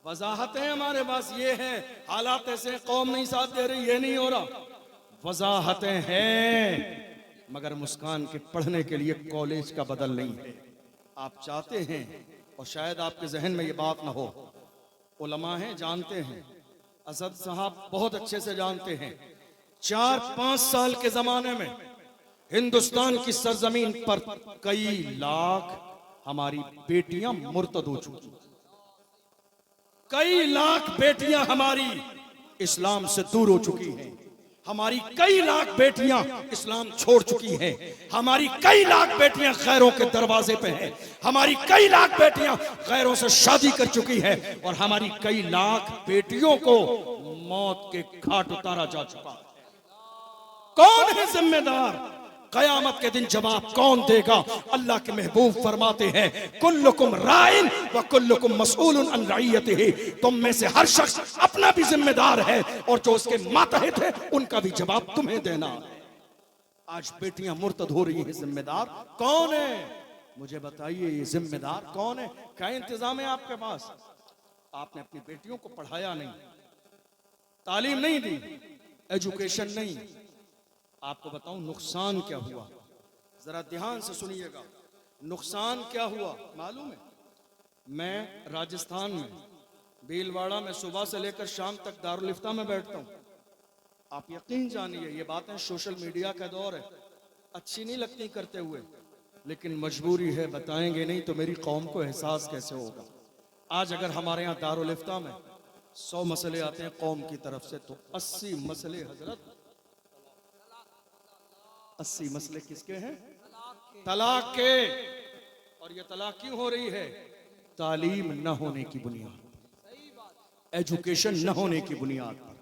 वजाहतें हमारे पास ये है, हालात ऐसे कौम नहीं साथ दे रही, ये नहीं हो रहा, वजाहतें हैं मगर मुस्कान के पढ़ने के लिए कॉलेज का बदल नहीं है। आप चाहते हैं और शायद आपके जहन में ये बात ना हो, उलमा हैं जानते हैं, असद साहब बहुत अच्छे से जानते हैं, 4-5 साल के जमाने में हिंदुस्तान की सरजमीन पर कई लाख हमारी बेटियां मुर्तद हो चुकी, कई लाख बेटियां हमारी इस्लाम से दूर हो चुकी हैं, हमारी कई लाख बेटियां इस्लाम छोड़ चुकी हैं, हमारी कई लाख बेटियां गैरों के दरवाजे पे हैं, हमारी कई लाख बेटियां गैरों से शादी कर चुकी हैं और हमारी कई लाख बेटियों को मौत के घाट उतारा जा चुका। कौन है जिम्मेदार? कयामत के दिन जवाब कौन देगा? अल्लाह के महबूब फरमाते हैं कुल्लुकुम राइन व कुल्लुकुम मसऊलुन अन रइयतिही, तुम में से हर शख्स अपना भी जिम्मेदार है और जो उसके मातहत है उनका भी जवाब तुम्हें देना। आज बेटियां मुर्तद हो रही हैं, जिम्मेदार कौन है? मुझे बताइए ये जिम्मेदार कौन है? क्या इंतजाम है आपके पास? आपने अपनी बेटियों को पढ़ाया नहीं, तालीम नहीं दी, एजुकेशन नहीं। आपको बताऊं नुकसान क्या हुआ, जरा ध्यान से सुनिएगा, नुकसान क्या हुआ मालूम है? मैं राजस्थान में भीलवाड़ा में सुबह से लेकर शाम तक दारुल इफ्ता में बैठता हूं। आप यकीन जानिए ये बातें सोशल मीडिया का दौर है, अच्छी नहीं लगती करते हुए, लेकिन मजबूरी है, बताएंगे नहीं तो मेरी कौम को एहसास कैसे होगा। आज अगर हमारे यहाँ दारुल इफ्ता में 100 मसले आते हैं कौम की तरफ से, तो 80 मसले हजरत 80 मसले किसके हैं? तलाक के। और ये तलाक क्यों हो रही है? तालीम न होने की बुनियाद, एजुकेशन न होने की बुनियाद पर।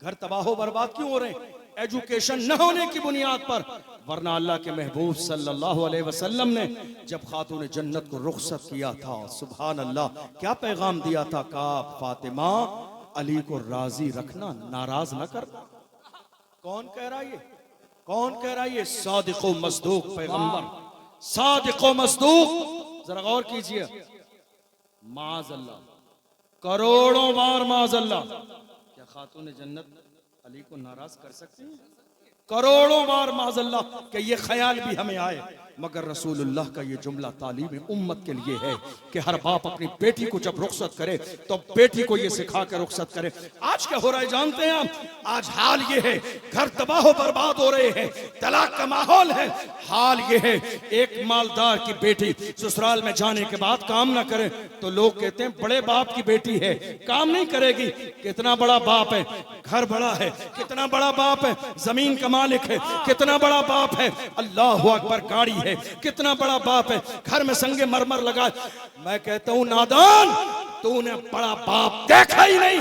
घर तबाहो बर्बाद क्यों हो रहे हैं? एजुकेशन न होने की बुनियाद पर। वरना अल्लाह के महबूब सल्लल्लाहु अलैहि वसल्लम ने जब खातून जन्नत को रुखसत किया था, सुभान अल्लाह, क्या पैगाम दिया था? का फातिमा अली को राजी रखना, नाराज न करना। कौन कह रहा है ये? कौन कह रहा है ये? सादिक़ो मस्दूक पैगंबर, सादिक़ो मस्दूक। जरा गौर कीजिए, माज़अल्लाह करोड़ों बार माजल्ला। क्या खातून जन्नत अली को नाराज कर सकती है? करोड़ों बार माजल्ला कि ये ख्याल भी हमें आए, मगर रसूलुल्लाह का ये जुमला तालीम उम्मत के लिए है कि हर बाप अपनी बेटी को जब रुखसत करे तो बेटी को ये सिखा कर रुखसत करे। आज क्या हो रहा है जानते हैं आप? आज हाल ये है, घर तबाह बर्बाद हो रहे हैं, तलाक का माहौल है। हाल ये है, एक मालदार की बेटी ससुराल में जाने के बाद काम ना करे तो लोग कहते हैं बड़े बाप की बेटी है, काम नहीं करेगी। कितना बड़ा बाप है, घर बड़ा है, कितना बड़ा बाप है, जमीन का मालिक है, कितना बड़ा बाप है, अल्लाह अकबर, गाड़ी है, कितना बड़ा बाप है, घर में संगे मरमर लगा। मैं कहता हूं नादान, तूने बड़ा बाप देखा ही नहीं।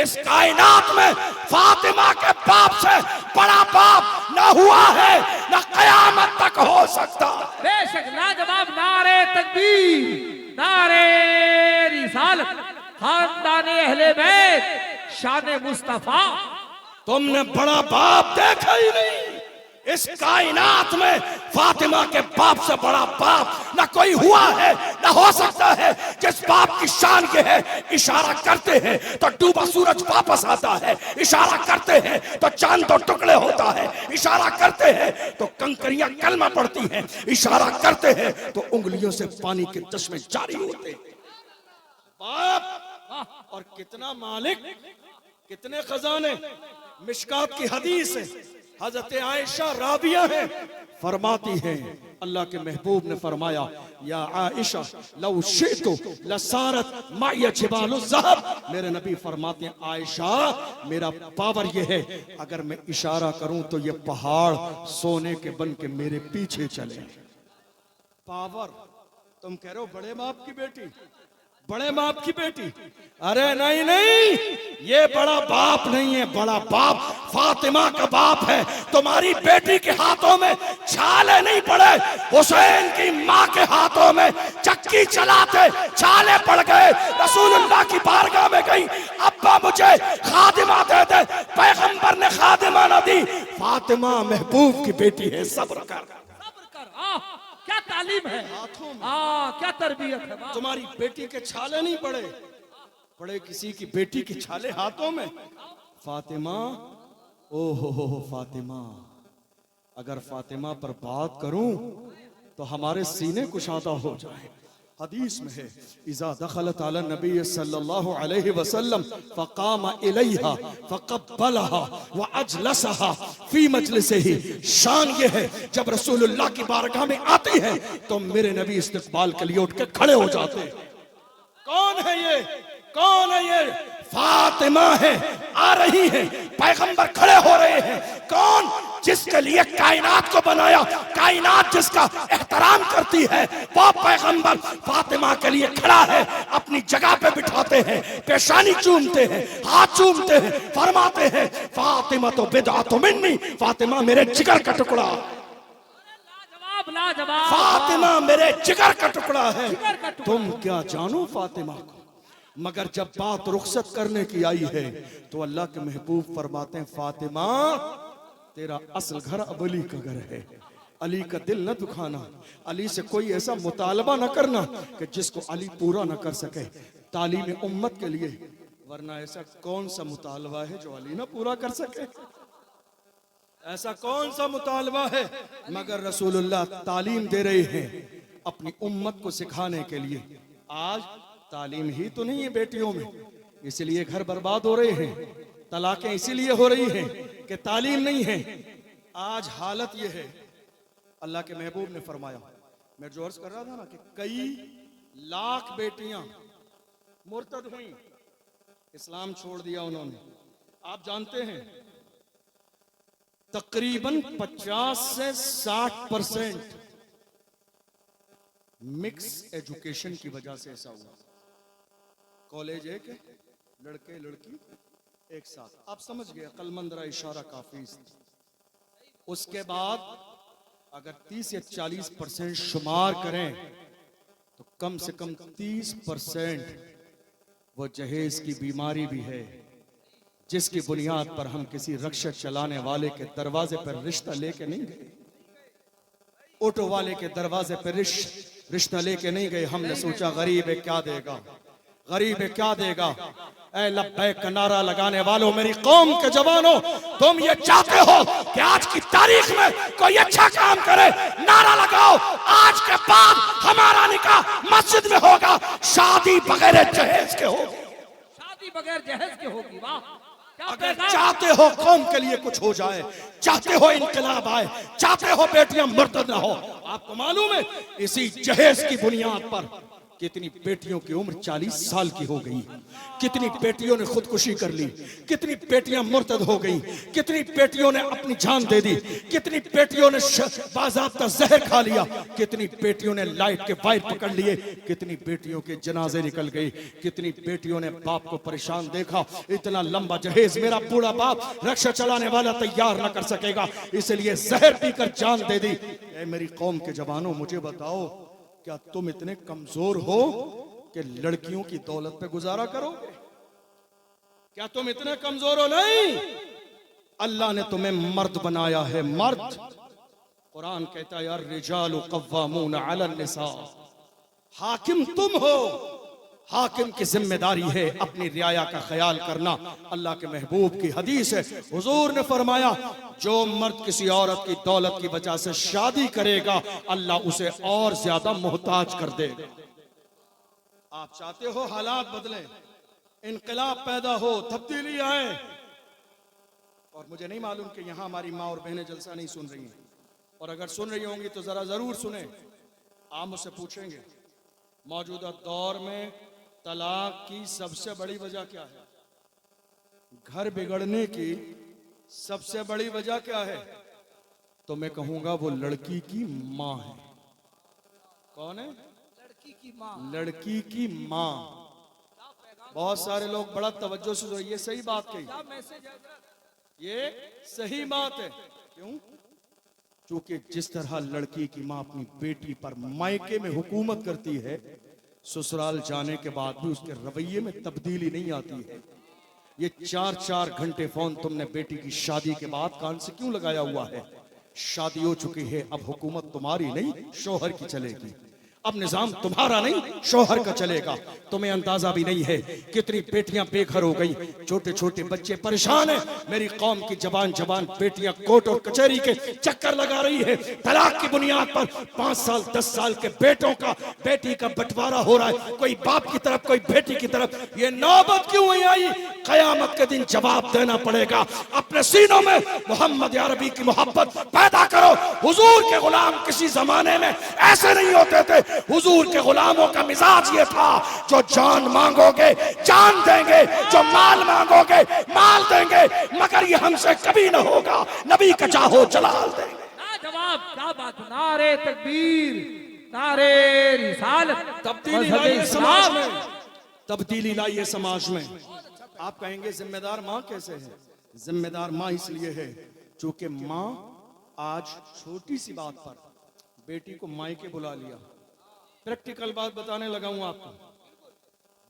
इस कायनात में फातिमा के बाप से बड़ा बाप ना हुआ है, ना कयामत तक हो सकता। बेशक लाजवाब। नारे तकबीर, नारे रिसालत, खानदाने अहले बैत, शान मुस्तफा। तुमने बड़ा बाप देखा ही नहीं। इस कायनात में फातिमा के बाप से बड़ा बाप ना कोई हुआ है, ना हो सकता है। जिस बाप की शान ये है, इशारा करते हैं तो डूबा सूरज वापस आता है, इशारा करते हैं तो चांद दो टुकड़े होता है, इशारा करते हैं तो कंकरियां कलमा पड़ती हैं, इशारा करते हैं तो उंगलियों से पानी के चश्मे जारी होते हैं। बाप और कितना मालिक, कितने खजाने। मिशकात की हदीस है, हजरत आयशा राबिया है, फरमाती हैं अल्लाह के महबूब ने फरमाया, या आयशा लौ शितु लसारत माया जिबालु ज़हब। मेरे नबी फरमाते हैं आयशा, मेरा पावर ये है, अगर मैं इशारा करूं तो ये पहाड़ सोने के बन के मेरे पीछे चले। पावर। तुम कह रहे हो बड़े बाप की बेटी, बड़े बाप की बेटी। अरे नहीं नहीं, ये बड़ा बाप नहीं है, बड़ा बाप फातिमा का बाप है। तुम्हारी बेटी के हाथों में छाले नहीं पड़े, हुसैन की माँ के हाथों में चक्की चलाते छाले पड़ गए। रसूलुल्लाह की बारगाह में गई, अब्बा मुझे खादिमा दे दे, पैगंबर ने खादिमा न दी। फातिमा महबूब की बेटी है, सब्र कर। क्या तालीम है, क्या तरबियत है। तुम्हारी बेटी के छाले नहीं पड़े, पड़े किसी की बेटी के छाले हाथों में। फातिमा, ओ हो फातिमा, अगर फातिमा पर बात करूं तो हमारे सीने कुशादा हो जाए। हदीस में है, इज़ा दखलत अला नबी सल्लल्लाहु अलैहि वसल्लम फ़क़ाम इलैहा फ़क़ब्बलहा व अजलसहा फ़ी मजलिसिही। शान ये है, जब रसूलुल्लाह की बारगाह में आती है तो मेरे नबी इस्तक़बाल के लिए उठ के खड़े हो जाते। कौन है ये? कौन है ये? फातिमा है, आ रही है, पैगंबर खड़े हो रहे हैं। कौन? जिसके लिए कायनात को बनाया, कायनात जिसका एहतराम करती है, वो पैगंबर फातिमा के लिए खड़ा है। अपनी जगह पे बिठाते हैं, पेशानी चूमते हैं, हाथ चूमते हैं, फरमाते हैं फातिमा तो बिदअतु मिन्नी, फातिमा मेरे जिगर का टुकड़ा। लाजवाब। फातिमा मेरे जिगर का टुकड़ा है। तुम क्या जानो फातिमा को, मगर जब बात रुखसत करने की आई है तो अल्लाह के महबूब फरमाते हैं, फातिमा तेरा असल घर अब अली का घर है, अली का दिल न दुखाना, अली से कोई ऐसा मुतालबा न करना कि जिसको अली पूरा न कर सके तालीम उम्मत के लिए, वरना ऐसा कौन सा मुतालबा है जो अली न पूरा कर सके? ऐसा कौन सा मुतालबा है? मगर रसूलुल्लाह तालीम दे रहे हैं अपनी उम्मत को सिखाने के लिए। आज तालीम ही तो नहीं है बेटियों में, इसलिए घर बर्बाद हो रहे हैं, तलाकें इसीलिए हो रही हैं कि तालीम नहीं है। आज हालत यह है, अल्लाह के महबूब ने फरमाया, मैं जो अर्ज कर रहा था ना कि कई लाख बेटियां मुर्तद हुई, इस्लाम छोड़ दिया उन्होंने। आप जानते हैं तकरीबन 50 से 60% मिक्स एजुकेशन की वजह से ऐसा हुआ। कॉलेज एक है, लड़के लड़की एक साथ, आप समझ गए, अक्लमंद इशारा काफी। उसके बाद अगर 30 या 40% शुमार करें तो कम से कम 30% वो जहेज की बीमारी भी है, जिसकी बुनियाद पर हम किसी रक्षा चलाने वाले के दरवाजे पर रिश्ता लेके नहीं गए, ऑटो वाले के दरवाजे पर रिश्ता लेके नहीं गए। हमने सोचा गरीब है क्या देगा, गरीब है क्या देगा। ऐ लब्बैक का नारा लगाने वालों, मेरी कौम के जवानों, तुम ये चाहते हो कि आज की तारीख में कोई अच्छा काम करे, नारा लगाओ, आज के बाद हमारा निकाह मस्जिद में होगा, शादी बगैर जहेज के होगी। शादी बगैर जहेज के होगी। वाह, क्या अगर पैगाम। चाहते हो कौम के लिए कुछ हो जाए, चाहते हो इनकलाब आए, चाहते हो बेटियां मुर्तद ना हो, आपको मालूम है इसी जहेज की बुनियाद पर कितनी बेटियों की उम्र 40 साल की हो गई, कितनी बेटियों ने खुदकुशी कर ली, कितनी बेटियां मुर्तद हो गई, कितनी बेटियों ने अपनी जान दे दी, कितनी बेटियों ने बाज़ाब्ता जहर खा लिया, कितनी बेटियों ने लाइट के वायर पकड़ लिए, कितनी बेटियों के जनाजे निकल गए, कितनी बेटियों ने बाप को परेशान देखा। इतना लंबा जहेज मेरा बूढ़ा बाप रक्षा चलाने वाला तैयार न कर सकेगा, इसलिए जहर पीकर जान दे दी। ऐ मेरी कौम के जवानों, मुझे बताओ, क्या तुम इतने कमजोर हो कि लड़कियों की दौलत पे गुजारा करोगे? क्या तुम इतने कमजोर हो? नहीं, अल्लाह ने तुम्हें मर्द बनाया है, मर्द। कुरान कहता है यार रिजालु कव्वामून अला निसा, हाकिम तुम हो। हाकिम की जिम्मेदारी है अपनी रियाया का ख्याल करना। अल्लाह के महबूब की हदीस है, हुजूर ने फरमाया जो मर्द किसी औरत की दौलत की वजह से शादी करेगा, अल्लाह उसे और ज्यादा मोहताज कर देगा। आप चाहते हो हालात बदले, इनकलाब पैदा हो, तब्दीली आए, और मुझे नहीं मालूम कि यहां हमारी माँ और बहनें जलसा नहीं सुन रही हैं, और अगर सुन रही होंगी तो जरा जरूर सुने। आप मुझसे पूछेंगे मौजूदा दौर में तलाक की सबसे बड़ी वजह क्या है? घर बिगड़ने की सबसे बड़ी वजह क्या है? तो मैं कहूंगा वो लड़की की माँ है। कौन है? लड़की की माँ। लड़की की माँ। बहुत सारे लोग बड़ा तवज्जो से जो ये सही बात कही, क्या मैसेज है? ये सही बात है। क्यों? क्योंकि जिस तरह लड़की की माँ अपनी बेटी पर मायके में हुकूमत करती है, ससुराल जाने के बाद भी उसके रवैये में तब्दीली नहीं आती है। ये 4-4 घंटे फोन तुमने बेटी की शादी के बाद कान से क्यों लगाया हुआ है? शादी हो चुकी है, अब हुकूमत तुम्हारी नहीं शोहर की चलेगी, अब निजाम तुम्हारा नहीं शोहर का चलेगा। तुम्हें अंदाजा भी नहीं है कितनी बेटियां बेघर हो गई, छोटे छोटे बच्चे परेशान हैं। मेरी कौम की जवान जवान बेटियां कोर्ट और कचहरी के चक्कर लगा रही है, तलाक की बुनियाद पर 5 साल 10 साल के बेटी का बंटवारा हो रहा है, कोई बाप की तरफ कोई बेटी की तरफ। ये नौबत क्यों आई? कयामत के दिन जवाब देना पड़ेगा। अपने सीनों में मोहम्मद अरबी की मोहब्बत पैदा करो। हुजूर के गुलाम किसी जमाने में ऐसे नहीं होते थे। हुजूर के गुलामों का मिजाज ये था, जो जान मांगोगे जान देंगे, जो माल मांगोगे माल देंगे, मगर ये हमसे कभी ना होगा, नबी का चाहो जलाल देंगे। जवाब, क्या बात। नारे तकबीर, नारे रिसालत। तब्दीली लाइए समाज में, तब्दीली लाइए समाज में। आप कहेंगे जिम्मेदार माँ कैसे है? जिम्मेदार माँ इसलिए है क्योंकि माँ आज छोटी सी बात पर बेटी को मायके बुला लिया। प्रैक्टिकल बात बताने लगा हूं आपको।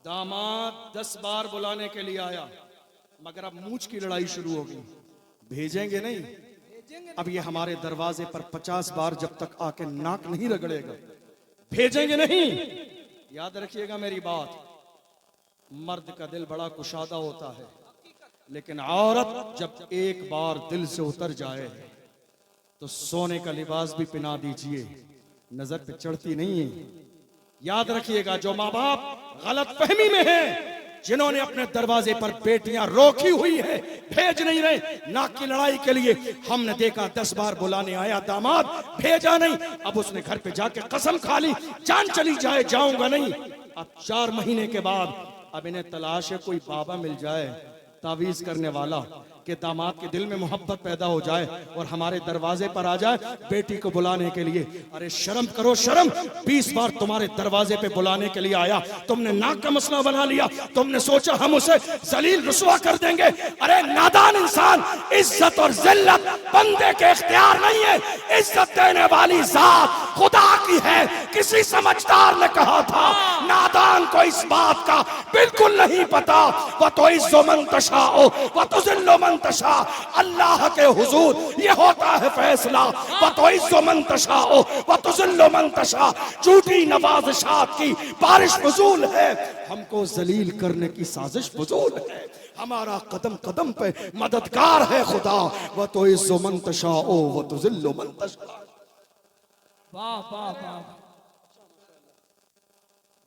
दामाद 10 बार बुलाने के लिए आया, मगर अब मूंछ की लड़ाई शुरू होगी। भेजेंगे नहीं, अब ये हमारे दरवाजे पर 50 बार जब तक आके नाक नहीं रगड़ेगा, भेजेंगे नहीं। याद रखिएगा मेरी बात, मर्द का दिल बड़ा कुशादा होता है, लेकिन औरत जब एक बार दिल से उतर जाए तो सोने का लिबास भी पहना दीजिए, नजर पे चढ़ती नहीं है। याद रखिएगा, जो माँ बाप गलत फहमी में हैं, जिन्होंने अपने दरवाजे पर बेटियां रोकी हुई है, भेज नहीं रहे, नाक की लड़ाई के लिए हमने देखा 10 बार बुलाने आया दामाद, भेजा नहीं। अब उसने घर पे जाके कसम खा ली, जान चली जाए जाऊंगा नहीं। अब 4 महीने के बाद अब इन्हें तलाश है कोई बाबा मिल जाए तावीज करने वाला, कि दामाद के दिल में मोहब्बत पैदा हो जाए और हमारे दरवाजे पर आ जाए बेटी को बुलाने के लिए। अरे शर्म करो शर्म, 20 बार तुम्हारे दरवाजे पे बुलाने के लिए आया, तुमने नाक का मसला बना लिया, तुमने सोचा हम उसे जलील रुसवा कर देंगे। अरे नादान इंसान, इज्जत और जिल्लत बंदे के इख्तियार नहीं है, इज्जत देने वाली जात खुदा की है। किसी समझदार ने कहा था, नादान को इस बात का बिल्कुल नहीं पता, वह तो इज्जो मन तशाओ व तुज़िल्लु मन मन तशा, अल्लाह के हुजूर ये होता है फैसला। व तुइज़्ज़ु मन तशा व तुज़िल्लु मन तशा, झूठी नवाज़िशात की बारिश फजूल है, हमको जलील करने की साजिश फजूल है। हमारा कदम कदम पे मददगार है खुदा। व तुइज़्ज़ु मन तशा व तुज़िल्लु मन तशा। वाह वाह वाह।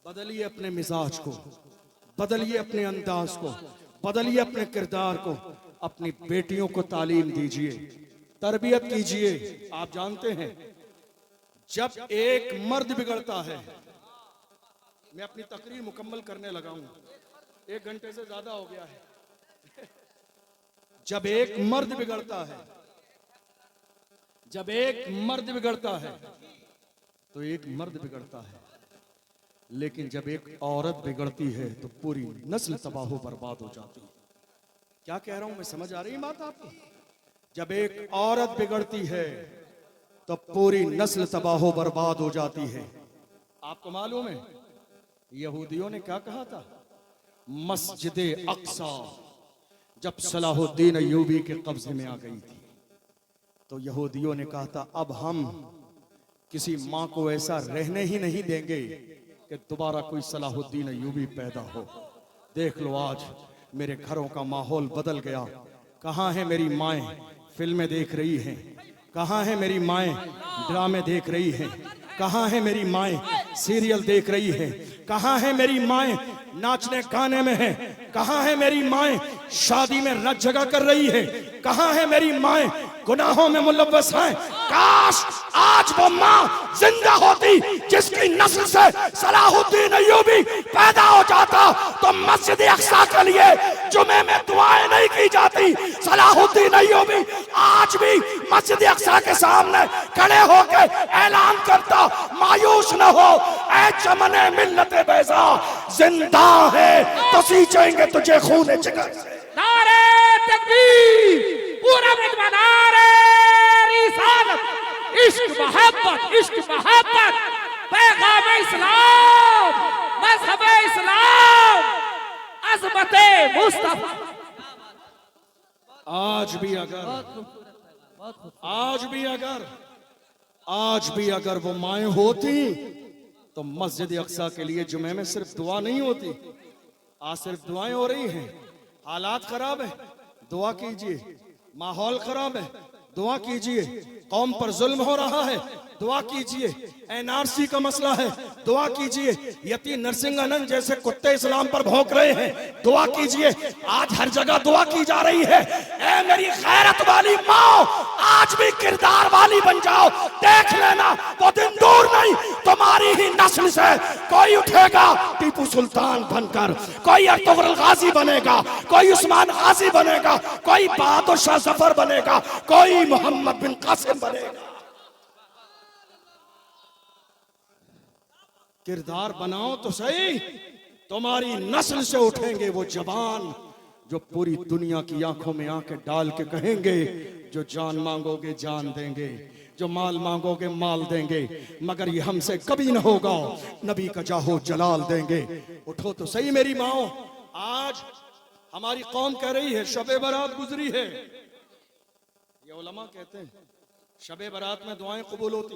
बदलिए अपने मिजाज को, बदलिए अपने अंदाज को, बदलिए अपने किरदार को, अपनी बेटियों को तालीम दीजिए, तरबियत कीजिए। आप जानते हैं जब एक मर्द बिगड़ता है, मैं अपनी तकरीर मुकम्मल करने लगा हूं, 1 घंटे से ज्यादा हो गया है। जब एक मर्द बिगड़ता है, जब एक मर्द बिगड़ता है तो एक मर्द बिगड़ता है, लेकिन जब एक औरत बिगड़ती है तो पूरी नस्ल तबाह बर्बाद हो जाती है। क्या कह रहा हूं मैं, समझ आ रही है बात आपको? जब एक औरत बिगड़ती है तो पूरी नस्ल तबाह बर्बाद हो जाती है। आपको मालूम है यहूदियों ने क्या कहा था? मस्जिद अक्सा जब सलाहुद्दीन अय्यूबी के कब्जे में आ गई थी तो यहूदियों ने कहा था अब हम किसी मां को ऐसा रहने ही नहीं देंगे कि दोबारा कोई सलाहुद्दीन अय्यूबी पैदा हो। देख लो आज मेरे घरों का माहौल बदल गया। कहाँ है मेरी माएं फिल्में देख रही हैं? कहाँ है मेरी माएं ड्रामे देख रही हैं? कहाँ है मेरी माएं सीरियल देख रही हैं? कहाँ है मेरी माएं नाचने गाने में हैं? कहाँ है मेरी माएं शादी में रत जगह कर रही है? कहाँ है मेरी माएं गुनाहों में मुलव्वस हैं? काश आज वो माँ जिंदा होती जिसकी नस्ल से सलाहुद्दीन अय्यूबी पैदा हो जाता तो मस्जिद अक्सा के लिए जुमे में दुआएं नहीं की जाती। सलाहुद्दीन अय्यूबी आज भी मस्जिद अक्सा के सामने खड़े होकर ऐलान करता, मायूस न हो ऐ चमने मिल्लत बैज़ा, जिंदा है तो सींचेंगे तुझे खून जिगर से। नारे तकबीर, पूरा मजमा नारे रिसालत, इश्क मोहब्बत, पैगाम इस्लाम, मज़हब इस्लाम, अज़मत मुस्तफा। आज भी अगर वो माएं होती तो मस्जिद अक्सा के लिए जुमे में सिर्फ दुआ नहीं होती। आज सिर्फ दुआएं हो रही हैं। हालात खराब है, दुआ कीजिए। माहौल खराब है, दुआ कीजिए। कौम पर जुल्म हो रहा है, दुआ कीजिए। एनआरसी का मसला है, दुआ कीजिए। यती नरसिंहानंद जैसे कुत्ते इस्लाम पर भौंक रहे हैं, दुआ कीजिए। आज हर जगह दुआ की जा रही है। ऐ मेरी गैरत वाली माँ, आज भी किरदार वाली बन जाओ। देख लेना वो दिन दूर नहीं, तुम्हारी ही नस्ल से कोई उठेगा टीपू सुल्तान बनकर, कोई अर्तुगरुल गाजी बनेगा, कोई उस्मान गाजी बनेगा, कोई बहादुर शाह जफर बनेगा, कोई मोहम्मद बिन कासिम बनेगा। किरदार बनाओ तो सही, तुम्हारी नस्ल से उठेंगे वो जवान जो पूरी दुनिया की आंखों में आंखें डाल के कहेंगे, जो जान मांगोगे जान देंगे, जो माल मांगोगे माल देंगे, मगर ये हमसे कभी न होगा, नबी का जाहो जलाल देंगे। उठो तो सही मेरी माओ। आज हमारी कौम कह रही है शबे बारात गुजरी है। ये उलमा कहते हैं शबे बारात में दुआएं कबूल होती।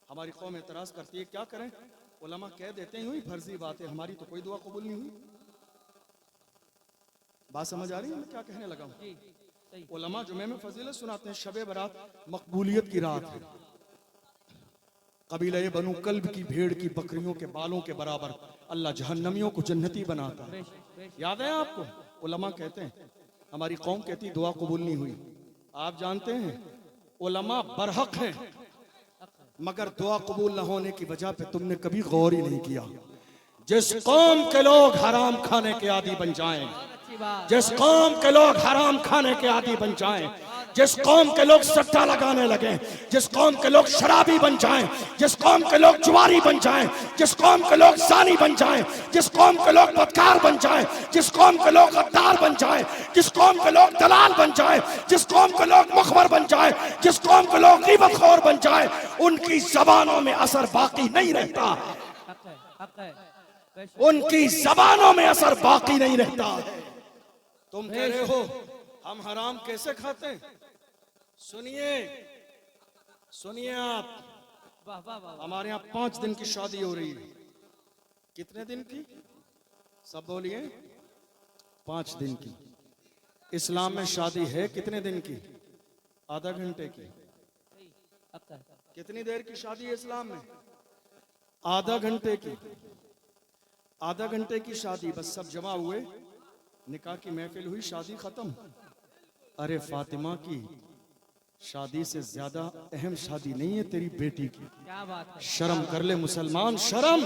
हमारी कौम एतराज करती है, क्या करें? उलमा कह देते हैं हुई फर्जी बात है, हमारी तो कोई दुआ कबूल नहीं हुई। बात समझ आ रही है मैं क्या कहने लगा हूं? उलमा जुमे में फजीलत सुनाते हैं, शबे बारात मकबूलियत की रात है। कबीला बनु कल्ब की भेड़ की बकरियों के बालों के बराबर अल्लाह जहन्नमियों को जन्नती बनाता है। याद है आपको? उलमा कहते हैं, हमारी कौम कहती दुआ कबूल नहीं हुई। आप जानते हैं उलमा बरहक हैं, मगर दुआ कबूल न होने की वजह पे तुमने कभी गौर ही नहीं किया। जिस कौम के लोग हराम खाने के आदी बन जाएं, जिस कौम के लोग हराम खाने के आदी बन जाएं, जिस कौम के लोग सट्टा लगाने लगे, जिस कौम के लोग शराबी बन जाएं, जिस कौम के लोग जुआरी बन जाएं, जिस कौम के लोग सानी बन जाएं, जिस कौम के लोग बदकार बन जाएं, जिस कौम के लोग गद्दार बन जाएं, जिस कौम के लोग दलाल बन जाएं, जिस कौम के लोग मुखबर बन जाएं, जिस कौम के लोग ग़ीबतखोर बन जाएं, उनकी ज़बानों में असर बाकी नहीं रहता। उनकी ज़बानों में असर बाकी नहीं रहता। तुम कह रहे हो हम हराम कैसे खाते हैं? सुनिए सुनिए आप, वाह वाह वाह। हमारे यहाँ 5 दिन की शादी हो रही है। कितने दिन की? सब बोलिए। 5 दिन की। इस्लाम में शादी है कितने दिन की? आधा घंटे की। अक्कर। कितनी देर की शादी है इस्लाम में? आधा घंटे की। आधा घंटे की शादी, बस सब जमा हुए, निकाह की महफिल हुई, शादी खत्म। अरे फातिमा की शादी से ज्यादा अहम शादी नहीं है तेरी बेटी की। क्या बात है। शर्म कर ले मुसलमान, शर्म।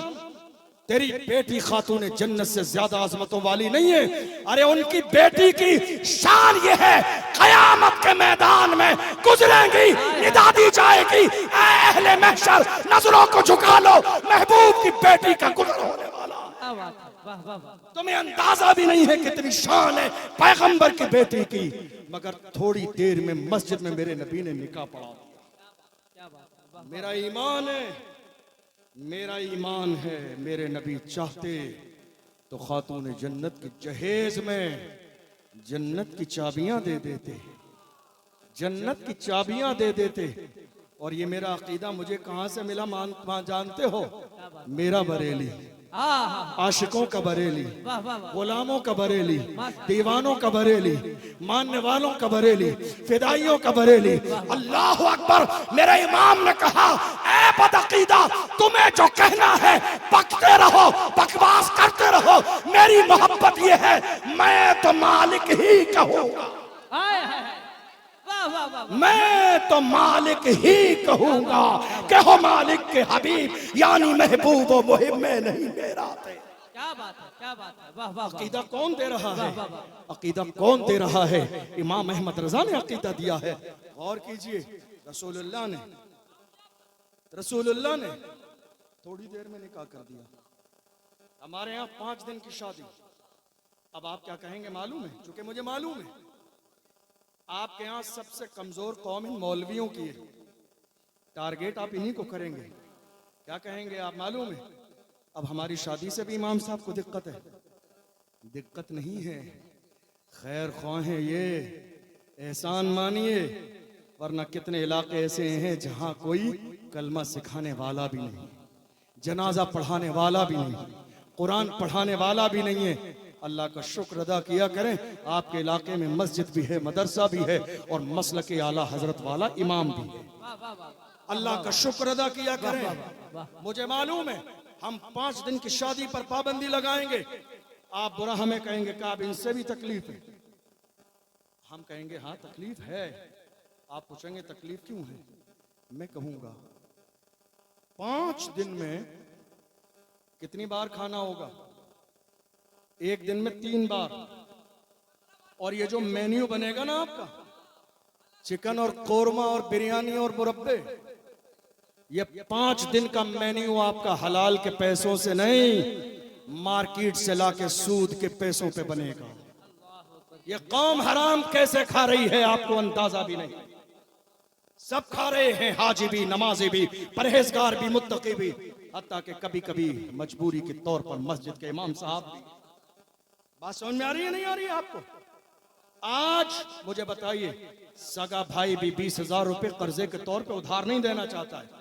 तेरी बेटी खातून जन्नत से ज्यादा आजमतों वाली नहीं है। अरे उनकी बेटी की शान ये है, कयामत के मैदान में गुजरेंगी, निदा दी जाएगी, ऐ अहले महशर नजरों को झुका लो, महबूब की बेटी का गुजर होने वाला। क्या बात है। वाह वाह वाह। तुम्हें अंदाजा भी नहीं है कितनी शान है पैगंबर की बेटी की। मगर थोड़ी देर में मस्जिद में मेरे नबी ने निकाह पढ़ा दिया। क्या बात है। वाह। मेरा ईमान है, मेरा ईमान है, मेरे नबी चाहते तो खातून जन्नत की जहेज में जन्नत की चाबियां दे देते, जन्नत की चाबियां दे देते। और ये मेरा अकीदा मुझे कहां से मिला जानते हो? मेरा बरेली, आशिकों का बरेली, वाह वाह वाह। गुलामों का बरेली, दीवानों का बरेली, मानने वालों का बरेली, फिदाइयों का बरेली। अल्लाह अकबर। मेरे इमाम ने कहा, ऐ बदअकीदा, तुम्हें जो कहना है बकते रहो, बकवास करते रहो, मेरी मोहब्बत ये है, मैं तो मालिक ही कहूंगा, हाय हाय हाय। वाह वाह वाह वाह। मैं तो मालिक ही कहूंगा। कहो मालिक के हबीब यानी महबूब व मुहिब में नहीं मेरा थे। क्या बात है। क्या बात है। वाह वाह वाह। अकीदा कौन दे रहा है? वाह, वाह, अकीदा कौन दे रहा है? इमाम अहमद रजा ने अकीदा दिया है। गौर कीजिए, रसूलुल्लाह ने थोड़ी देर में निकाह कर दिया। हमारे यहाँ 5 दिन की शादी। अब आप क्या कहेंगे मालूम है? चूंकि मुझे मालूम है आपके यहाँ सबसे कमजोर कौम इन मौलवियों की है, टारगेट आप इन्हीं को करेंगे। क्या कहेंगे आप मालूम है? अब हमारी शादी से भी इमाम साहब को दिक्कत है। दिक्कत नहीं है, खैर ख्वाह हैं ये, एहसान मानिए, वरना कितने इलाके ऐसे हैं जहां कोई कलमा सिखाने वाला भी नहीं, जनाजा पढ़ाने वाला भी नहीं, कुरान पढ़ाने वाला भी नहीं है। अल्लाह का शुक्र अदा किया करें, आपके इलाके में मस्जिद भी है, मदरसा भी है और मसलक के आला हजरत वाला इमाम भी है। अल्लाह का शुक्र अदा किया करें। मुझे मालूम है हम 5 दिन की शादी पर पाबंदी लगाएंगे। आप बुरा हमें कहेंगे कि आप इनसे भी तकलीफ है। हम कहेंगे हाँ तकलीफ है। आप पूछेंगे तकलीफ क्यों है? मैं कहूंगा 5 दिन में कितनी बार खाना होगा? एक दिन में 3 बार। और ये जो मेन्यू बनेगा ना आपका, चिकन और कोरमा और बिरयानी और मुरब्बे, ये 5 दिन का मेन्यू आपका हलाल के पैसों से नहीं, मार्केट से लाके सूद के पैसों पे बनेगा। ये कौम हराम कैसे खा रही है आपको अंदाजा भी नहीं। सब खा रहे हैं, हाजी भी, नमाजी भी, परहेजगार भी, मुत्तकी भी, हत्ता कि कभी कभी मजबूरी के तौर पर मस्जिद के इमाम साहब भी। बात समझ में आ रही है नहीं आ रही है आपको? आज मुझे बताइए, सगा भाई भी 20,000 रुपए कर्जे के तौर पे उधार नहीं देना चाहता है,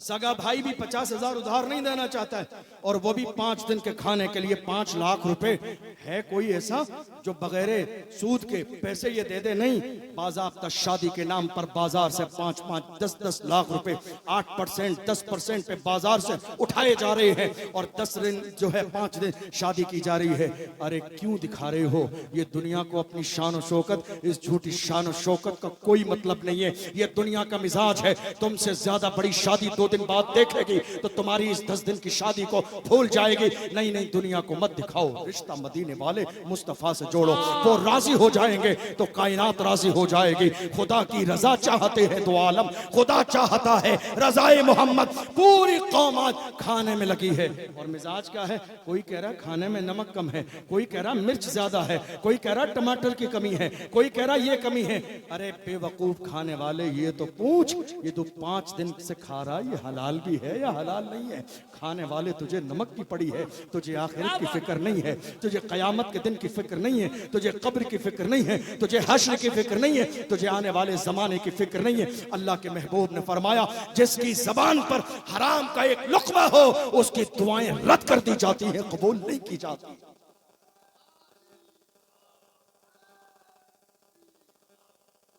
सगा भाई भी 50,000 उधार नहीं देना चाहता है, और वो भी 5 दिन के खाने के लिए 5 लाख रुपए। है कोई ऐसा जो बगैर सूद के पैसे ये दे दे? नहीं, बाज़ाब्ता शादी के नाम पर बाजार से 5-5, 10-10 लाख रुपए 8%, 10% पे बाजार से उठाए जा रहे हैं, और 10 दिन जो है 5 दिन शादी की जा रही है। अरे क्यों दिखा रहे हो ये दुनिया को अपनी शान और शौकत? इस झूठी शान और शौकत का कोई मतलब नहीं है। ये दुनिया का मिजाज है। तुमसे ज्यादा बड़ी शादी 2 दिन बाद देखेगी तो तुम्हारी इस 10 दिन की शादी को भूल जाएगी। नहीं नहीं, दुनिया को मत दिखाओ, रिश्ता मदीने वाले मुस्तफा से जोड़ो, वो राजी हो जाएंगे तो कायनात राजी हो जाएगी। खुदा की रजा चाहते हैं तो आलम खुदा चाहता है, रजाए मोहम्मद। पूरी कौम आज खाने में लगी है, और मिजाज क्या है? कोई कह रहा है खाने में नमक कम है, कोई कह रहा मिर्च ज्यादा है, कोई कह रहा टमाटर की कमी है, कोई कह रहा ये कमी है। अरे बेवकूफ खाने वाले, ये तो पूछ, ये तो 5 दिन से खा रहा है, ये हलाल भी है या हलाल नहीं है। खाने वाले तुझे नमक की पड़ी है, तुझे आखिरत की फिक्र नहीं है, तुझे कयामत के दिन की फिक्र नहीं है, तुझे कब्र की फिक्र नहीं है, तुझे हश्र की फिक्र नहीं है, तुझे आने वाले जमाने की फिक्र नहीं है। अल्लाह के महबूब ने फरमाया, जिसकी जबान पर हराम का एक लुक़मा हो उसकी दुआएं रद्द कर दी जाती हैं, कबूल नहीं की जाती।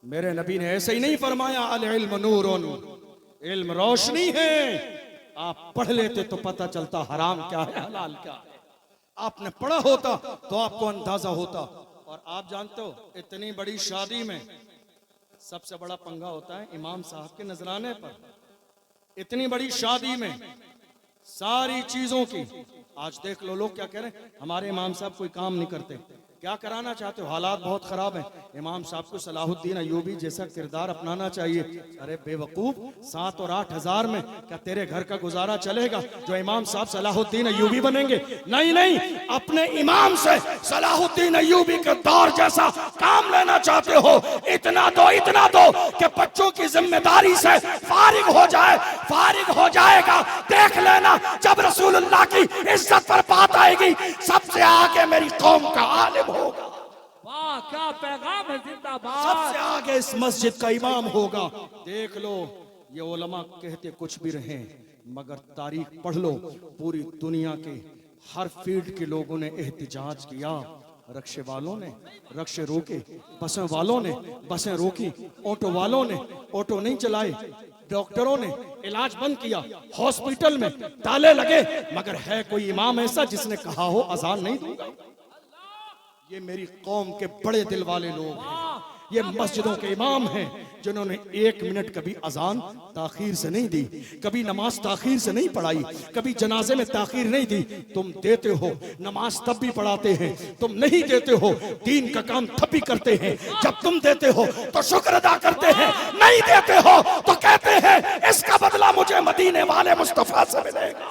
मेरे नबी ने ऐसे ही नहीं फरमाया, अल इल्म नूरुन, इल्म रोशनी है। आप पढ़ लेते तो पता चलता हराम क्या है, हलाल क्या है। आपने पढ़ा होता तो आपको अंदाजा होता। और आप जानते हो, इतनी बड़ी शादी में सबसे बड़ा पंगा होता है इमाम साहब के नजराने पर। इतनी बड़ी शादी में सारी चीजों की, आज देख लो लोग क्या कह रहे हैं, हमारे इमाम साहब कोई काम नहीं करते। क्या कराना चाहते हो? हालात बहुत खराब हैं, इमाम साहब को सलाहुद्दीन अय्यूबी जैसा किरदार अपनाना चाहिए। अरे बेवकूफ, 7 और 8 हजार में क्या तेरे घर का गुजारा चलेगा जो इमाम साहब सलाहुद्दीन अय्यूबी बनेंगे? नहीं नहीं, अपने इमाम से सलाहुद्दीन अय्यूबी के दौर जैसा काम लेना चाहते हो, इतना दो कि बच्चों की जिम्मेदारी से फारिग हो जाए। फारिग हो जाएगा, देख लेना जब रसूलुल्लाह की इज्जत पर बात आएगी, सबसे आगे मेरी कौम का आलिम होगा। वाह क्या पैगाम है, जिंदाबाद। सबसे आगे इस मस्जिद का इमाम होगा। देख लो, ये उलमा कहते कुछ भी रहे मगर तारीख पढ़ लो, पूरी दुनिया के हर फील्ड के लोगों ने एहतिजाज किया। रक्शे वालों ने रक्शे रोके, बसें वालों ने बसें रोकी, ऑटो वालों ने ऑटो नहीं चलाए, डॉक्टरों ने इलाज बंद किया, हॉस्पिटल में ताले लगे, मगर है कोई इमाम ऐसा जिसने कहा हो अजान नहीं दूंगा? ये मेरी कौम के बड़े दिल वाले लोग हैं, ये मस्जिदों के इमाम हैं जिन्होंने 1 मिनट कभी अजान ताखीर से नहीं दी, कभी नमाज ताखीर से नहीं पढ़ाई, कभी जनाजे में ताखीर नहीं दी। तुम देते हो नमाज तब भी पढ़ाते हैं, तुम नहीं देते हो दीन का काम तब भी करते हैं। जब तुम देते हो तो शुक्र अदा करते हैं, नहीं देते हो तो कहते हैं इसका बदला मुझे मदीने वाले मुस्तफा से मिलेगा।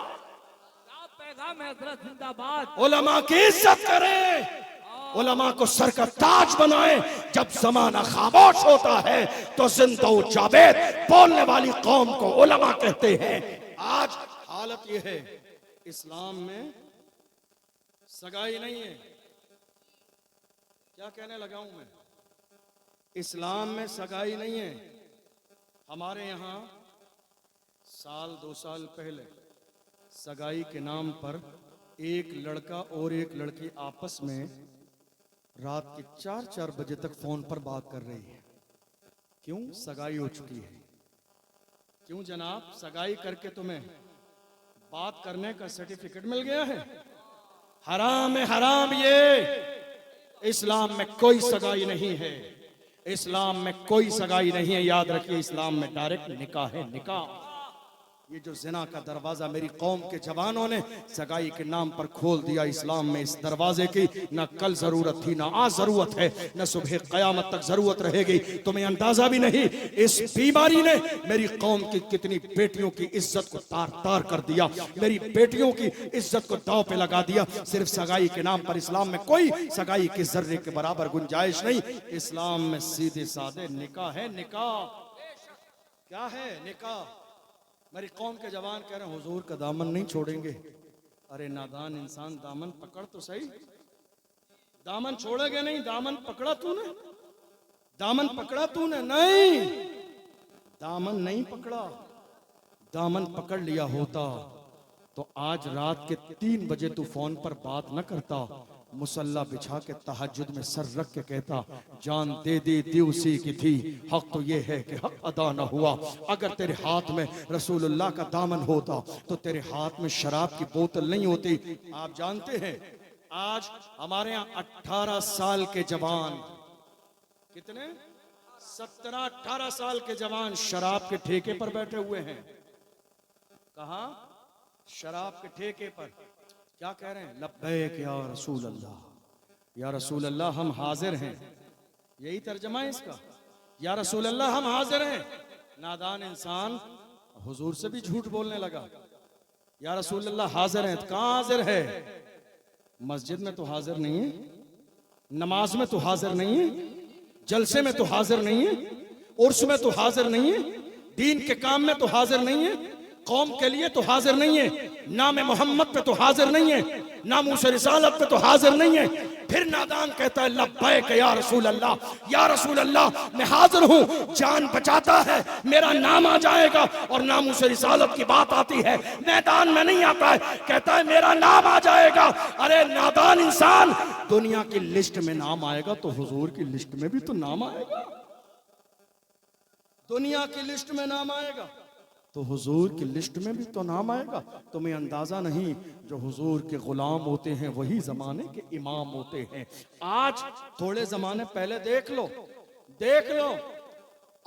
क्या पैगाम है हजरत, जिंदाबाद। उलमा की इज्जत करें, उलमा को सर का ताज बनाए। जब जमाना खामोश होता है तो जिंदा जावेद बोलने वाली कौम को उलमा कहते हैं। आज हालत यह है, इस्लाम में सगाई नहीं है। क्या कहने लगा हूं मैं? इस्लाम में सगाई नहीं है। हमारे यहां साल 2 साल पहले सगाई के नाम पर एक लड़का और एक लड़की आपस में रात के 4-4 बजे तक फोन पर बात कर रही है। क्यों? सगाई हो चुकी है। क्यों जनाब? सगाई करके तुम्हें बात करने का सर्टिफिकेट मिल गया है। हराम है हराम ये। इस्लाम में कोई सगाई नहीं है, इस्लाम में कोई सगाई नहीं है। याद रखिए, इस्लाम में डायरेक्ट निकाह है, निकाह। ये जो जिना का दरवाजा मेरी कौम के जवानों ने सगाई के नाम पर खोल दिया, इस्लाम में इस दरवाजे की ना कल जरूरत थी, ना आज जरूरत है, ना सुबह कयामत तक जरूरत रहेगी। तुम्हें अंदाजा भी नहीं, इस बीमारी ने मेरी कौम की कितनी बेटियों की इज्जत को तार तार कर दिया, मेरी बेटियों की इज्जत को दांव पे लगा दिया, सिर्फ सगाई के नाम पर। इस्लाम में कोई सगाई के जर्रे के बराबर गुंजाइश नहीं। इस्लाम में सीधे साधे निकाह है। निकाह क्या है? निकाह। मेरी कौम के जवान कह रहे हैं हुजूर का दामन नहीं छोड़ेंगे। अरे नादान इंसान, दामन पकड़ तो सही। दामन छोड़ेगे नहीं, दामन पकड़ा तूने, दामन पकड़ा तूने? नहीं, दामन नहीं पकड़ा। दामन पकड़ लिया होता तो आज रात के 3 बजे तू फोन पर बात न करता, मुसल्ला बिछा के तहज्जुद में सर रख के कहता जान दे दी उसी की थी, हक तो ये है कि हक अदा न हुआ। अगर तेरे हाथ में रसूलुल्लाह का दामन होता तो तेरे हाथ में शराब की बोतल नहीं होती। आप जानते हैं आज हमारे यहाँ 18 साल के जवान, कितने? 17-18 साल के जवान शराब के ठेके पर बैठे हुए हैं। कहा? शराब के ठेके पर। क्या कह रहे हैं? लब्बैक या रसूल अल्लाह, या रसूल अल्लाह हम हाजिर हैं। यही तर्जमा है इसका, या रसूल अल्लाह हम हाजिर हैं। नादान इंसान हुजूर से भी झूठ बोलने लगा। या रसूल अल्लाह हाजिर हैं, कहाँ हाजिर है? मस्जिद में तो हाजिर नहीं है, नमाज में तो हाजिर नहीं है, जलसे में तो हाजिर नहीं है, उर्स में तो हाजिर नहीं है, दीन के काम में तो हाजिर नहीं है। कौम के लिए तो हाजिर नहीं है, नाम मोहम्मद पे तो हाजिर नहीं है, नामूस रिसालत पे तो हाजिर नहीं है। फिर नादान कहता है लब्बैक या रसूल अल्लाह, या रसूल अल्लाह मैं हाजिर हूँ, जान बचाता है, मेरा नाम आ जाएगा। और नामूस रिसालत की बात आती है, मैदान में नहीं आता है, कहता है मेरा नाम आ जाएगा। अरे नादान इंसान, दुनिया की लिस्ट में नाम आएगा तो हुजूर की लिस्ट में भी तो नाम आएगा। दुनिया की लिस्ट में नाम आएगा तो हुजूर की लिस्ट में भी तो नाम आएगा। तुम्हें अंदाजा नहीं, जो हुजूर के गुलाम होते हैं वही जमाने के इमाम होते हैं। आज थोड़े जमाने पहले देख लो,